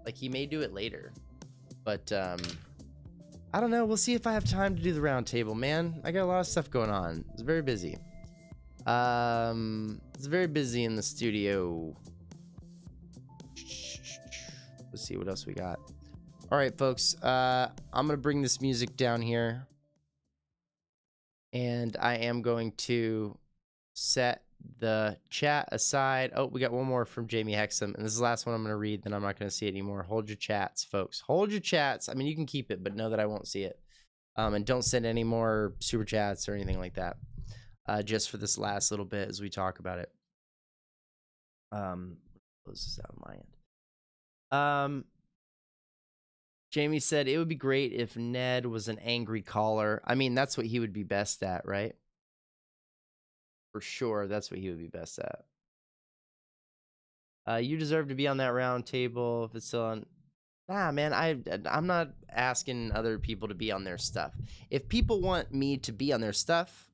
Like, he may do it later. But, I don't know. We'll see if I have time to do the round table, man. I got a lot of stuff going on. It's very busy. It's very busy in the studio. Let's see what else we got. All right, folks. I'm going to bring this music down here. And I am going to set the chat aside. Oh, we got one more from Jamie Hexam, and this is the last one I'm going to read, then I'm not going to see it anymore. Hold your chats, folks. Hold your chats. I mean, you can keep it, but know that I won't see it. And don't send any more super chats or anything like that. Just for this last little bit as we talk about it. Close this out on my end. Jamie said it would be great if Ned was an angry caller. I mean, that's what he would be best at, right? For sure, that's what he would be best at. You deserve to be on that round table if it's still on. Nah, man, I'm not asking other people to be on their stuff. If people want me to be on their stuff,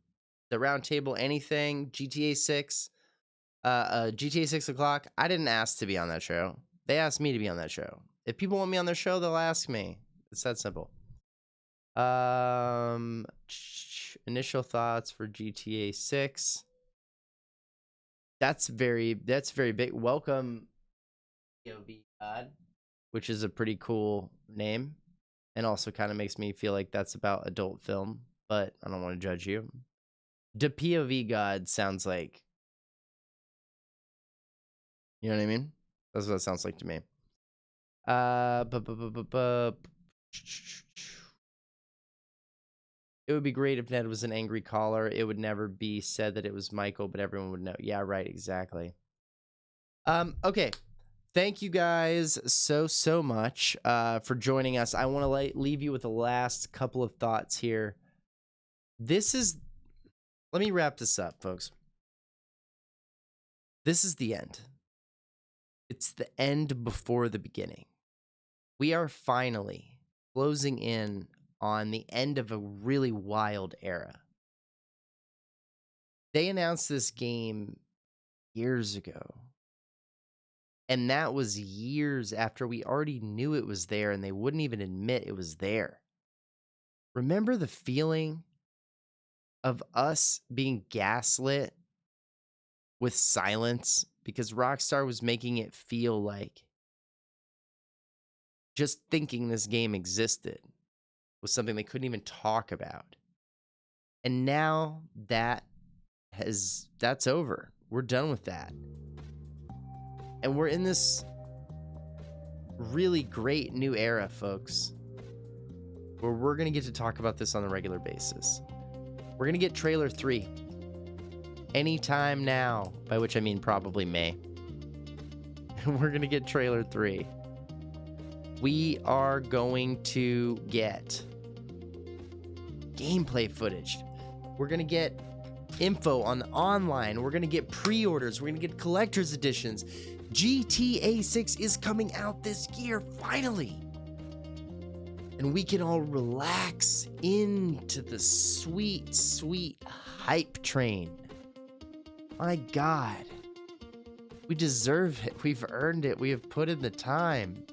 the round table, anything, GTA 6, GTA 6 o'clock, I didn't ask to be on that show. They asked me to be on that show. If people want me on their show, they'll ask me. It's that simple. Initial thoughts for GTA 6. That's very big. Welcome, POV God, which is a pretty cool name, and also kind of makes me feel like that's about adult film, but I don't want to judge you. The POV God sounds like, you know what I mean? That's what it sounds like to me. It would be great if Ned was an angry caller. It would never be said that it was Michael, but everyone would know. Yeah, right, exactly. Okay. Thank you guys so much for joining us. I want to leave you with the last couple of thoughts here. Let me wrap this up, folks. This is the end. It's the end before the beginning. We are finally closing in on the end of a really wild era. They announced this game years ago. And that was years after we already knew it was there and they wouldn't even admit it was there. Remember the feeling of us being gaslit with silence because Rockstar was making it feel like just thinking this game existed was something they couldn't even talk about. And now that's over. We're done with that. And we're in this really great new era, folks, where we're going to get to talk about this on a regular basis. We're going to get trailer 3 anytime now, by which I mean probably May. We're going to get trailer 3. We are going to get gameplay footage. We're going to get info on the online. We're going to get pre-orders. We're going to get collector's editions. GTA 6 is coming out this year, finally. And we can all relax into the sweet, sweet hype train. My God. We deserve it. We've earned it. We have put in the time.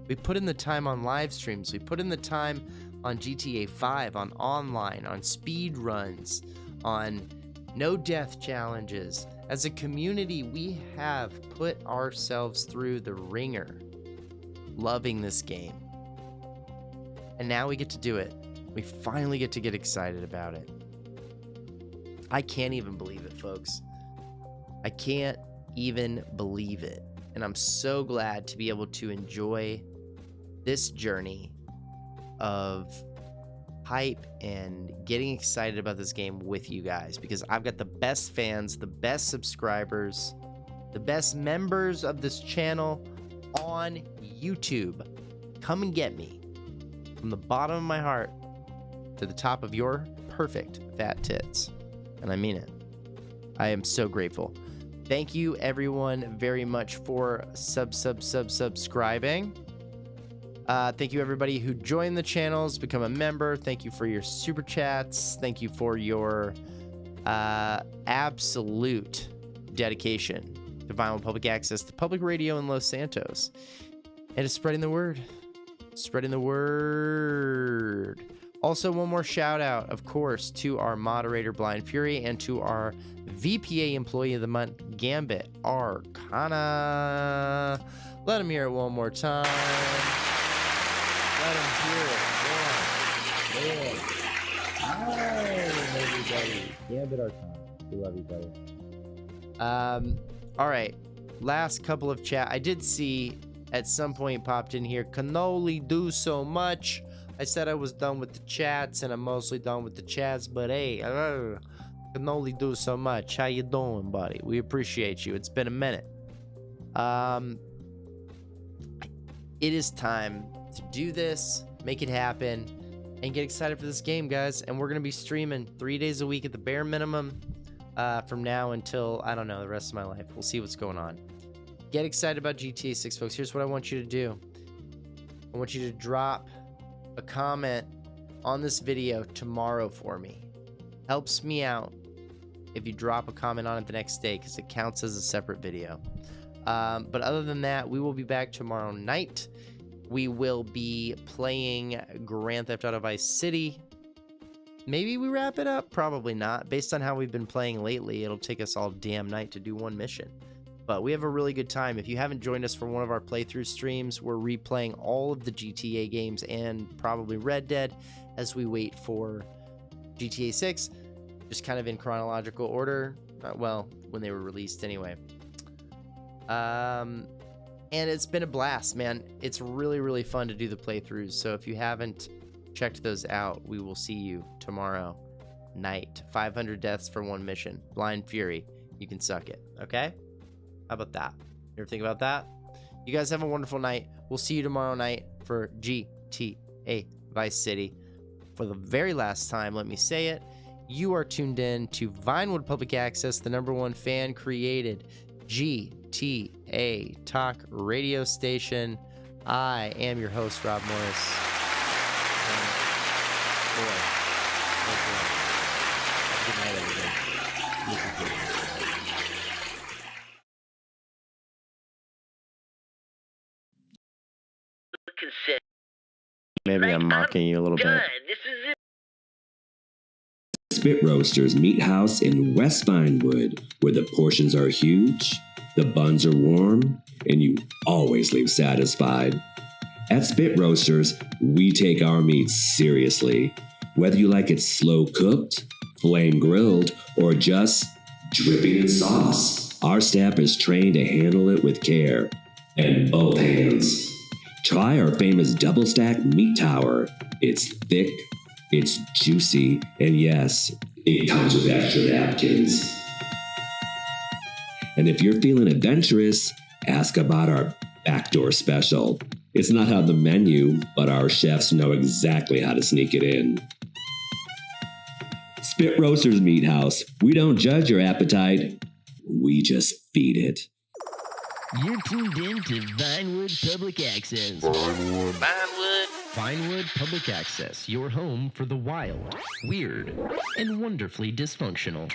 We put in the time on live streams. We put in the time on GTA 5, on online, on speed runs, on no death challenges. As a community, we have put ourselves through the ringer, loving this game. And now we get to do it. We finally get to get excited about it. I can't even believe it, folks. I can't even believe it. And I'm so glad to be able to enjoy this journey of hype and getting excited about this game with you guys, because I've got the best fans, the best subscribers, the best members of this channel on YouTube. Come and get me from the bottom of my heart to the top of your perfect fat tits. And I mean it. I am so grateful. Thank you everyone very much for subscribing. Thank you everybody who joined the channels, become a member. Thank you for your super chats. Thank you for your absolute dedication to Vinewood Public Access, to public radio in Los Santos, and to spreading the word. Spreading the word. Also, one more shout out, of course, to our moderator, Blind Fury, and to our VPA Employee of the Month, Gambit Arcana. Let him hear it one more time. Let him hear it. Yeah. Oh, everybody. Gambit our time. We love each other. All right. Last couple of chat. I did see at some point popped in here. Can only do so much. I said I was done with the chats, and I'm mostly done with the chats. But hey, can only do so much. How you doing, buddy? We appreciate you. It's been a minute. It is time to do this, make it happen, and get excited for this game, guys. And we're gonna be streaming 3 days a week at the bare minimum from now until, I don't know, the rest of my life. We'll see what's going on. Get excited about GTA 6, folks. Here's what I want you to do. I want you to drop a comment on this video tomorrow for me. Helps me out if you drop a comment on it the next day, because it counts as a separate video. But other than that, we will be back tomorrow night. We will be playing Grand Theft Auto Vice City. Maybe we wrap it up? Probably not. Based on how we've been playing lately, it'll take us all damn night to do one mission. But we have a really good time. If you haven't joined us for one of our playthrough streams, we're replaying all of the GTA games and probably Red Dead as we wait for GTA 6, just kind of in chronological order. Well, when they were released anyway. And it's been a blast, man. It's really, really fun to do the playthroughs. So if you haven't checked those out, we will see you tomorrow night. 500 deaths for one mission. Blind Fury. You can suck it. Okay? How about that? You ever think about that? You guys have a wonderful night. We'll see you tomorrow night for GTA Vice City. For the very last time, let me say it. You are tuned in to Vinewood Public Access, the #1 fan-created GTA Talk radio station. I am your host, Rob Morris. Good night, everybody. Maybe I'm mocking you a little bit. Spit Roasters Meat House in West Vinewood, where the portions are huge, the buns are warm, and you always leave satisfied. At Spit Roasters, we take our meats seriously. Whether you like it slow cooked, flame grilled, or just dripping in sauce, our staff is trained to handle it with care and both hands. Try our famous double stack meat tower. It's thick, it's juicy, and yes, it comes with extra napkins. And if you're feeling adventurous, ask about our backdoor special. It's not on the menu, but our chefs know exactly how to sneak it in. Spit Roasters Meat House. We don't judge your appetite, we just feed it. You're tuned in to Vinewood Public Access. Vinewood Public Access, your home for the wild, weird, and wonderfully dysfunctional.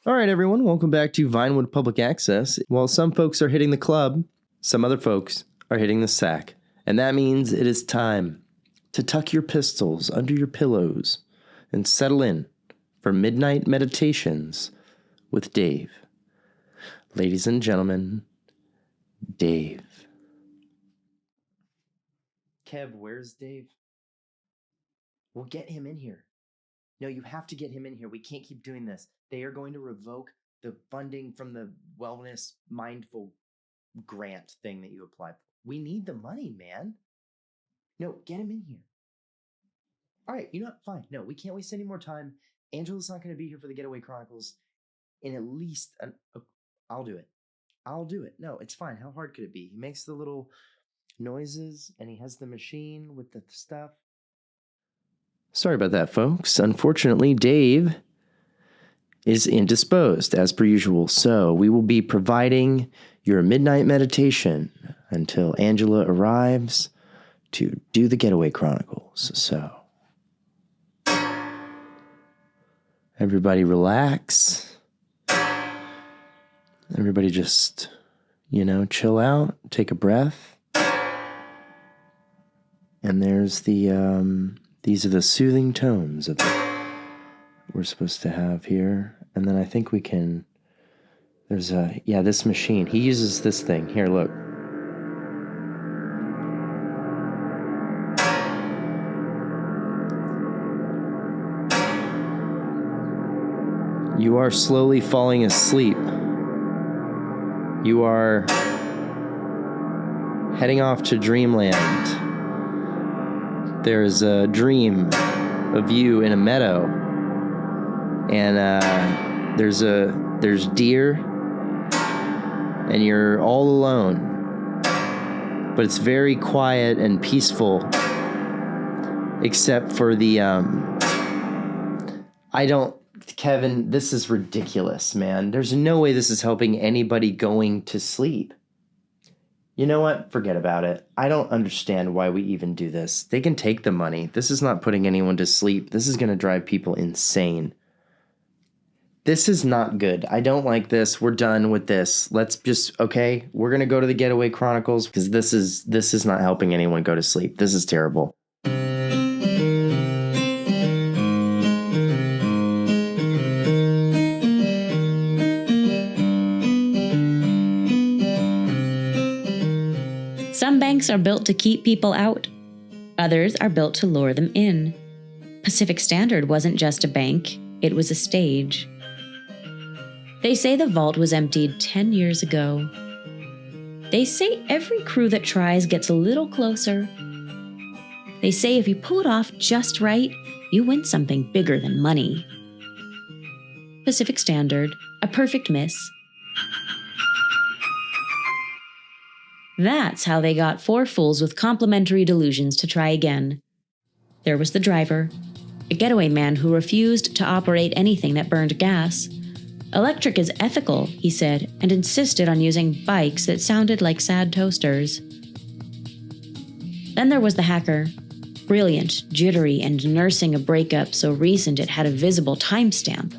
All right, everyone, welcome back to Vinewood Public Access. While some folks are hitting the club, some other folks are hitting the sack. And that means it is time to tuck your pistols under your pillows and settle in for midnight meditations with Dave. Ladies and gentlemen, Dave. Kev, where's Dave? We'll get him in here. No, you have to get him in here. We can't keep doing this. They are going to revoke the funding from the Wellness Mindful grant thing that you applied for. We need the money, man. No, get him in here. All right, you know what? Fine. No, we can't waste any more time. Angela's not going to be here for the Getaway Chronicles in at least I'll do it. I'll do it. No, it's fine. How hard could it be? He makes the little noises and he has the machine with the stuff. Sorry about that, folks. Unfortunately, Dave is indisposed as per usual. So we will be providing your midnight meditation until Angela arrives to do the Getaway Chronicles. So everybody relax. Everybody just, chill out, take a breath. And there's these are the soothing tones of we're supposed to have here. And then I think we can, there's this machine. He uses this thing. Here, look. You are slowly falling asleep. You are heading off to dreamland. There's a dream of you in a meadow, and there's deer, and you're all alone. But it's very quiet and peaceful, except for the Kevin, this is ridiculous, man. There's no way this is helping anybody going to sleep. You know what? Forget about it. I don't understand why we even do this. They can take the money. This is not putting anyone to sleep. This is going to drive people insane. This is not good. I don't like this. We're done with this. Let's just, okay, we're going to go to the Getaway Chronicles because this is not helping anyone go to sleep. This is terrible. Some banks are built to keep people out. Others are built to lure them in. Pacific Standard wasn't just a bank, it was a stage. They say the vault was emptied 10 years ago. They say every crew that tries gets a little closer. They say if you pull it off just right, you win something bigger than money. Pacific Standard, a perfect miss. That's how they got 4 fools with complimentary delusions to try again. There was the driver, a getaway man who refused to operate anything that burned gas. Electric is ethical, he said, and insisted on using bikes that sounded like sad toasters. Then there was the hacker, brilliant, jittery, and nursing a breakup so recent it had a visible timestamp.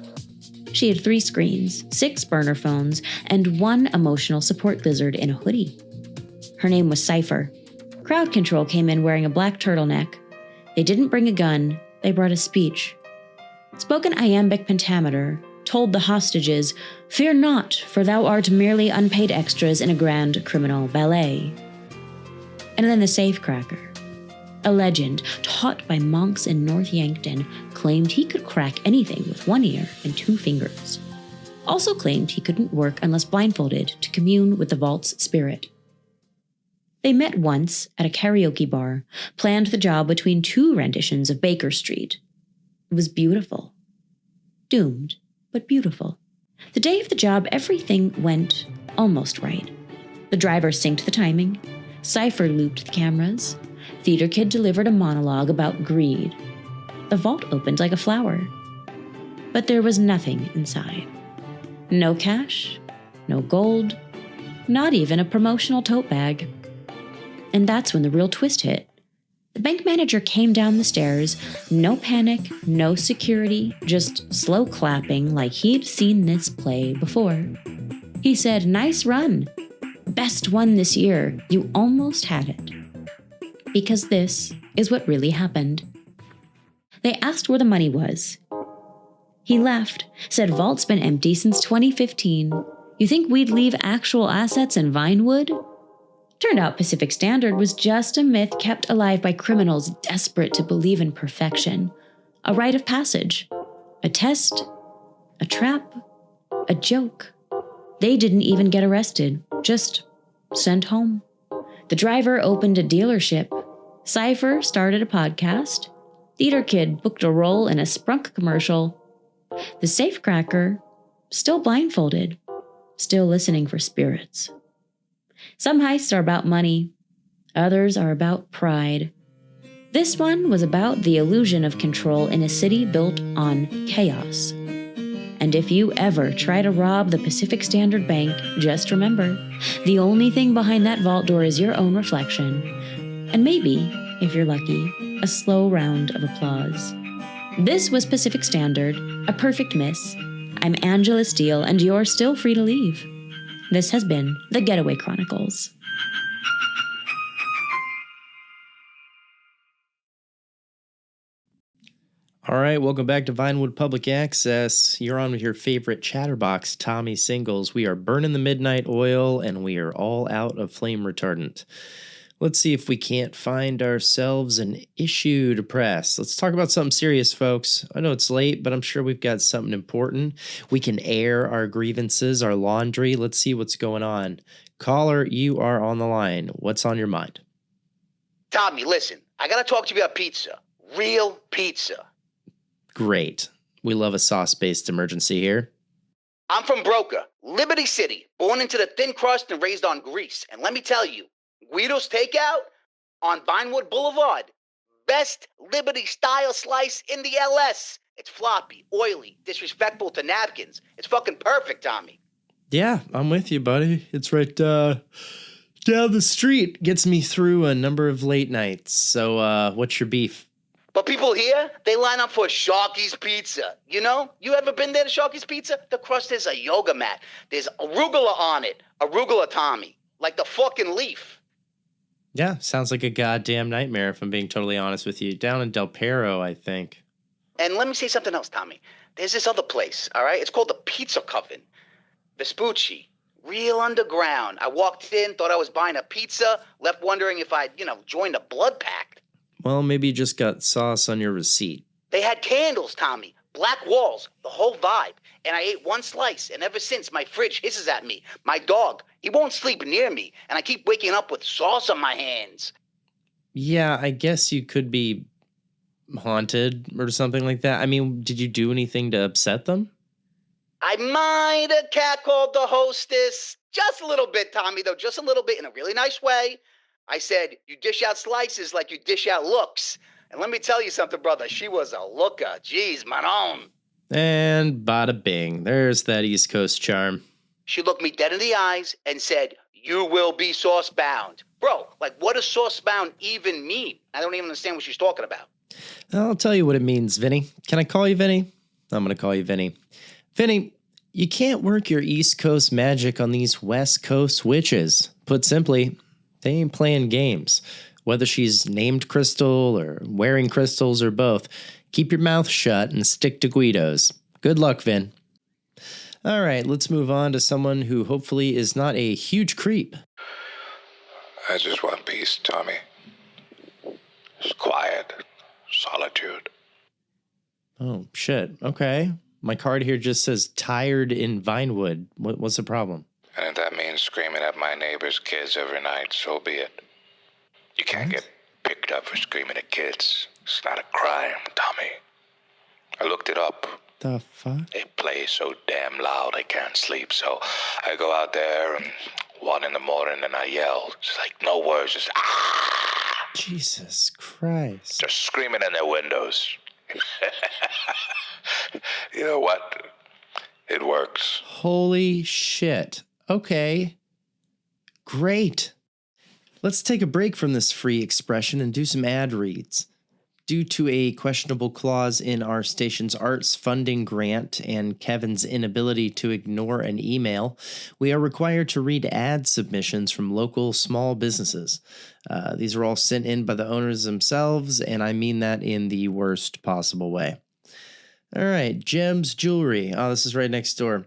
She had 3 screens, 6 burner phones, and 1 emotional support lizard in a hoodie. Her name was Cypher. Crowd control came in wearing a black turtleneck. They didn't bring a gun, they brought a speech. Spoken iambic pentameter told the hostages, "Fear not, for thou art merely unpaid extras in a grand criminal ballet." And then the safecracker. A legend taught by monks in North Yankton claimed he could crack anything with 1 ear and 2 fingers. Also claimed he couldn't work unless blindfolded to commune with the vault's spirit. They met once at a karaoke bar, planned the job between 2 renditions of Baker Street. It was beautiful. Doomed, but beautiful. The day of the job, everything went almost right. The driver synced the timing. Cypher looped the cameras. Theater Kid delivered a monologue about greed. The vault opened like a flower. But there was nothing inside. No cash, no gold, not even a promotional tote bag. And that's when the real twist hit. The bank manager came down the stairs, no panic, no security, just slow clapping like he'd seen this play before. He said, "Nice run. Best one this year. You almost had it." Because this is what really happened. They asked where the money was. He laughed, said vault's been empty since 2015. You think we'd leave actual assets in Vinewood? Turned out Pacific Standard was just a myth kept alive by criminals desperate to believe in perfection. A rite of passage. A test. A trap. A joke. They didn't even get arrested, just sent home. The driver opened a dealership. Cypher started a podcast. Theater Kid booked a role in a Sprunk commercial. The safecracker, still blindfolded, still listening for spirits. Some heists are about money. Others are about pride. This one was about the illusion of control in a city built on chaos. And if you ever try to rob the Pacific Standard Bank, just remember, the only thing behind that vault door is your own reflection. And maybe, if you're lucky, a slow round of applause. This was Pacific Standard, a perfect miss. I'm Angela Steele, and you're still free to leave. This has been the Getaway Chronicles. All right, welcome back to Vinewood Public Access. You're on with your favorite chatterbox, Tommy Singles. We are burning the midnight oil, and we are all out of flame retardant. Let's see if we can't find ourselves an issue to press. Let's talk about something serious, folks. I know it's late, but I'm sure we've got something important. We can air our grievances, our laundry. Let's see what's going on. Caller, you are on the line. What's on your mind? Tommy, listen, I got to talk to you about pizza. Real pizza. Great. We love a sauce-based emergency here. I'm from Broca, Liberty City, born into the thin crust and raised on grease. And let me tell you, Guido's Takeout on Vinewood Boulevard. Best Liberty-style slice in the LS. It's floppy, oily, disrespectful to napkins. It's fucking perfect, Tommy. Yeah, I'm with you, buddy. It's right down the street. Gets me through a number of late nights. So what's your beef? But people here, they line up for Sharky's Pizza. You know? You ever been there to Sharky's Pizza? The crust is a yoga mat. There's arugula on it. Arugula, Tommy. Like the fucking leaf. Yeah, sounds like a goddamn nightmare, if I'm being totally honest with you. Down in Del Perro, I think. And let me say something else, Tommy. There's this other place, all right? It's called the Pizza Coven. Vespucci. Real underground. I walked in, thought I was buying a pizza, left wondering if I'd, joined a blood pact. Well, maybe you just got sauce on your receipt. They had candles, Tommy. Black walls. The whole vibe. And I ate one slice, and ever since, my fridge hisses at me. My dog, he won't sleep near me, and I keep waking up with sauce on my hands. Yeah, I guess you could be haunted or something like that. I mean, did you do anything to upset them? I might have catcalled the hostess. Just a little bit, Tommy, though. Just a little bit, in a really nice way. I said, you dish out slices like you dish out looks. And let me tell you something, brother. She was a looker. Jeez, manon. And bada bing. There's that East Coast charm. She looked me dead in the eyes and said, you will be sauce-bound. Bro, like, what does sauce-bound even mean? I don't even understand what she's talking about. I'll tell you what it means, Vinny. Can I call you Vinny? I'm going to call you Vinny. Vinny, you can't work your East Coast magic on these West Coast witches. Put simply, they ain't playing games. Whether she's named Crystal or wearing crystals or both, keep your mouth shut and stick to Guido's. Good luck, Vin. All right, let's move on to someone who hopefully is not a huge creep. I just want peace, Tommy. Just quiet, solitude. Oh, shit. Okay. My card here just says tired in Vinewood. What's the problem? And if that means screaming at my neighbor's kids every night, so be it. You can't get picked up for screaming at kids. It's not a crime, Tommy. I looked it up. The fuck? They play so damn loud I can't sleep, so I go out there and 1 in the morning and I yell. It's like no words, just ah! Jesus Christ. Just screaming in their windows. You know what? It works. Holy shit. Okay. Great. Let's take a break from this free expression and do some ad reads. Due to a questionable clause in our station's arts funding grant and Kevin's inability to ignore an email, we are required to read ad submissions from local small businesses. These are all sent in by the owners themselves, and I mean that in the worst possible way. All right, Gems Jewelry. Oh, this is right next door.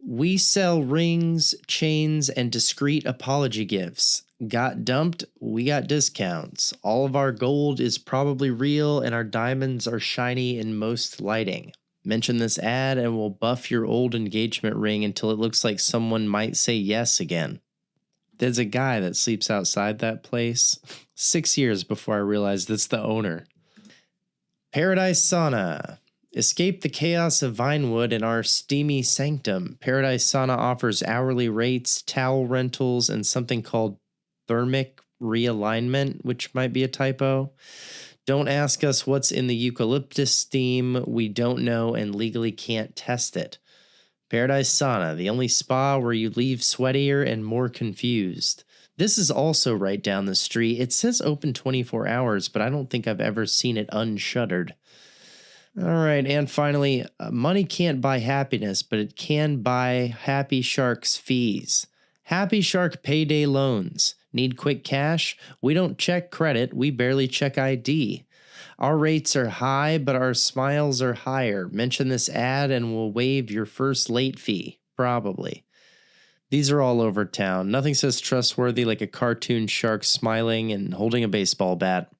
We sell rings, chains, and discreet apology gifts. Got dumped? We got discounts. All of our gold is probably real, and our diamonds are shiny in most lighting. Mention this ad and we'll buff your old engagement ring until it looks like someone might say yes again. There's a guy that sleeps outside that place 6 years before I realized it's the owner. Paradise Sauna. Escape the chaos of Vinewood in our steamy sanctum. Paradise Sauna offers hourly rates, towel rentals, and something called thermic realignment, which might be a typo. Don't ask us what's in the eucalyptus steam. We don't know and legally can't test it. Paradise Sauna, the only spa where you leave sweatier and more confused. This is also right down the street. It says open 24 hours, but I don't think I've ever seen it unshuttered. All right, and finally, money can't buy happiness, but it can buy Happy Shark's fees. Happy Shark payday loans. Need quick cash? We don't check credit, we barely check ID. Our rates are high, but our smiles are higher. Mention this ad and we'll waive your first late fee, probably. These are all over town. Nothing says trustworthy like a cartoon shark smiling and holding a baseball bat.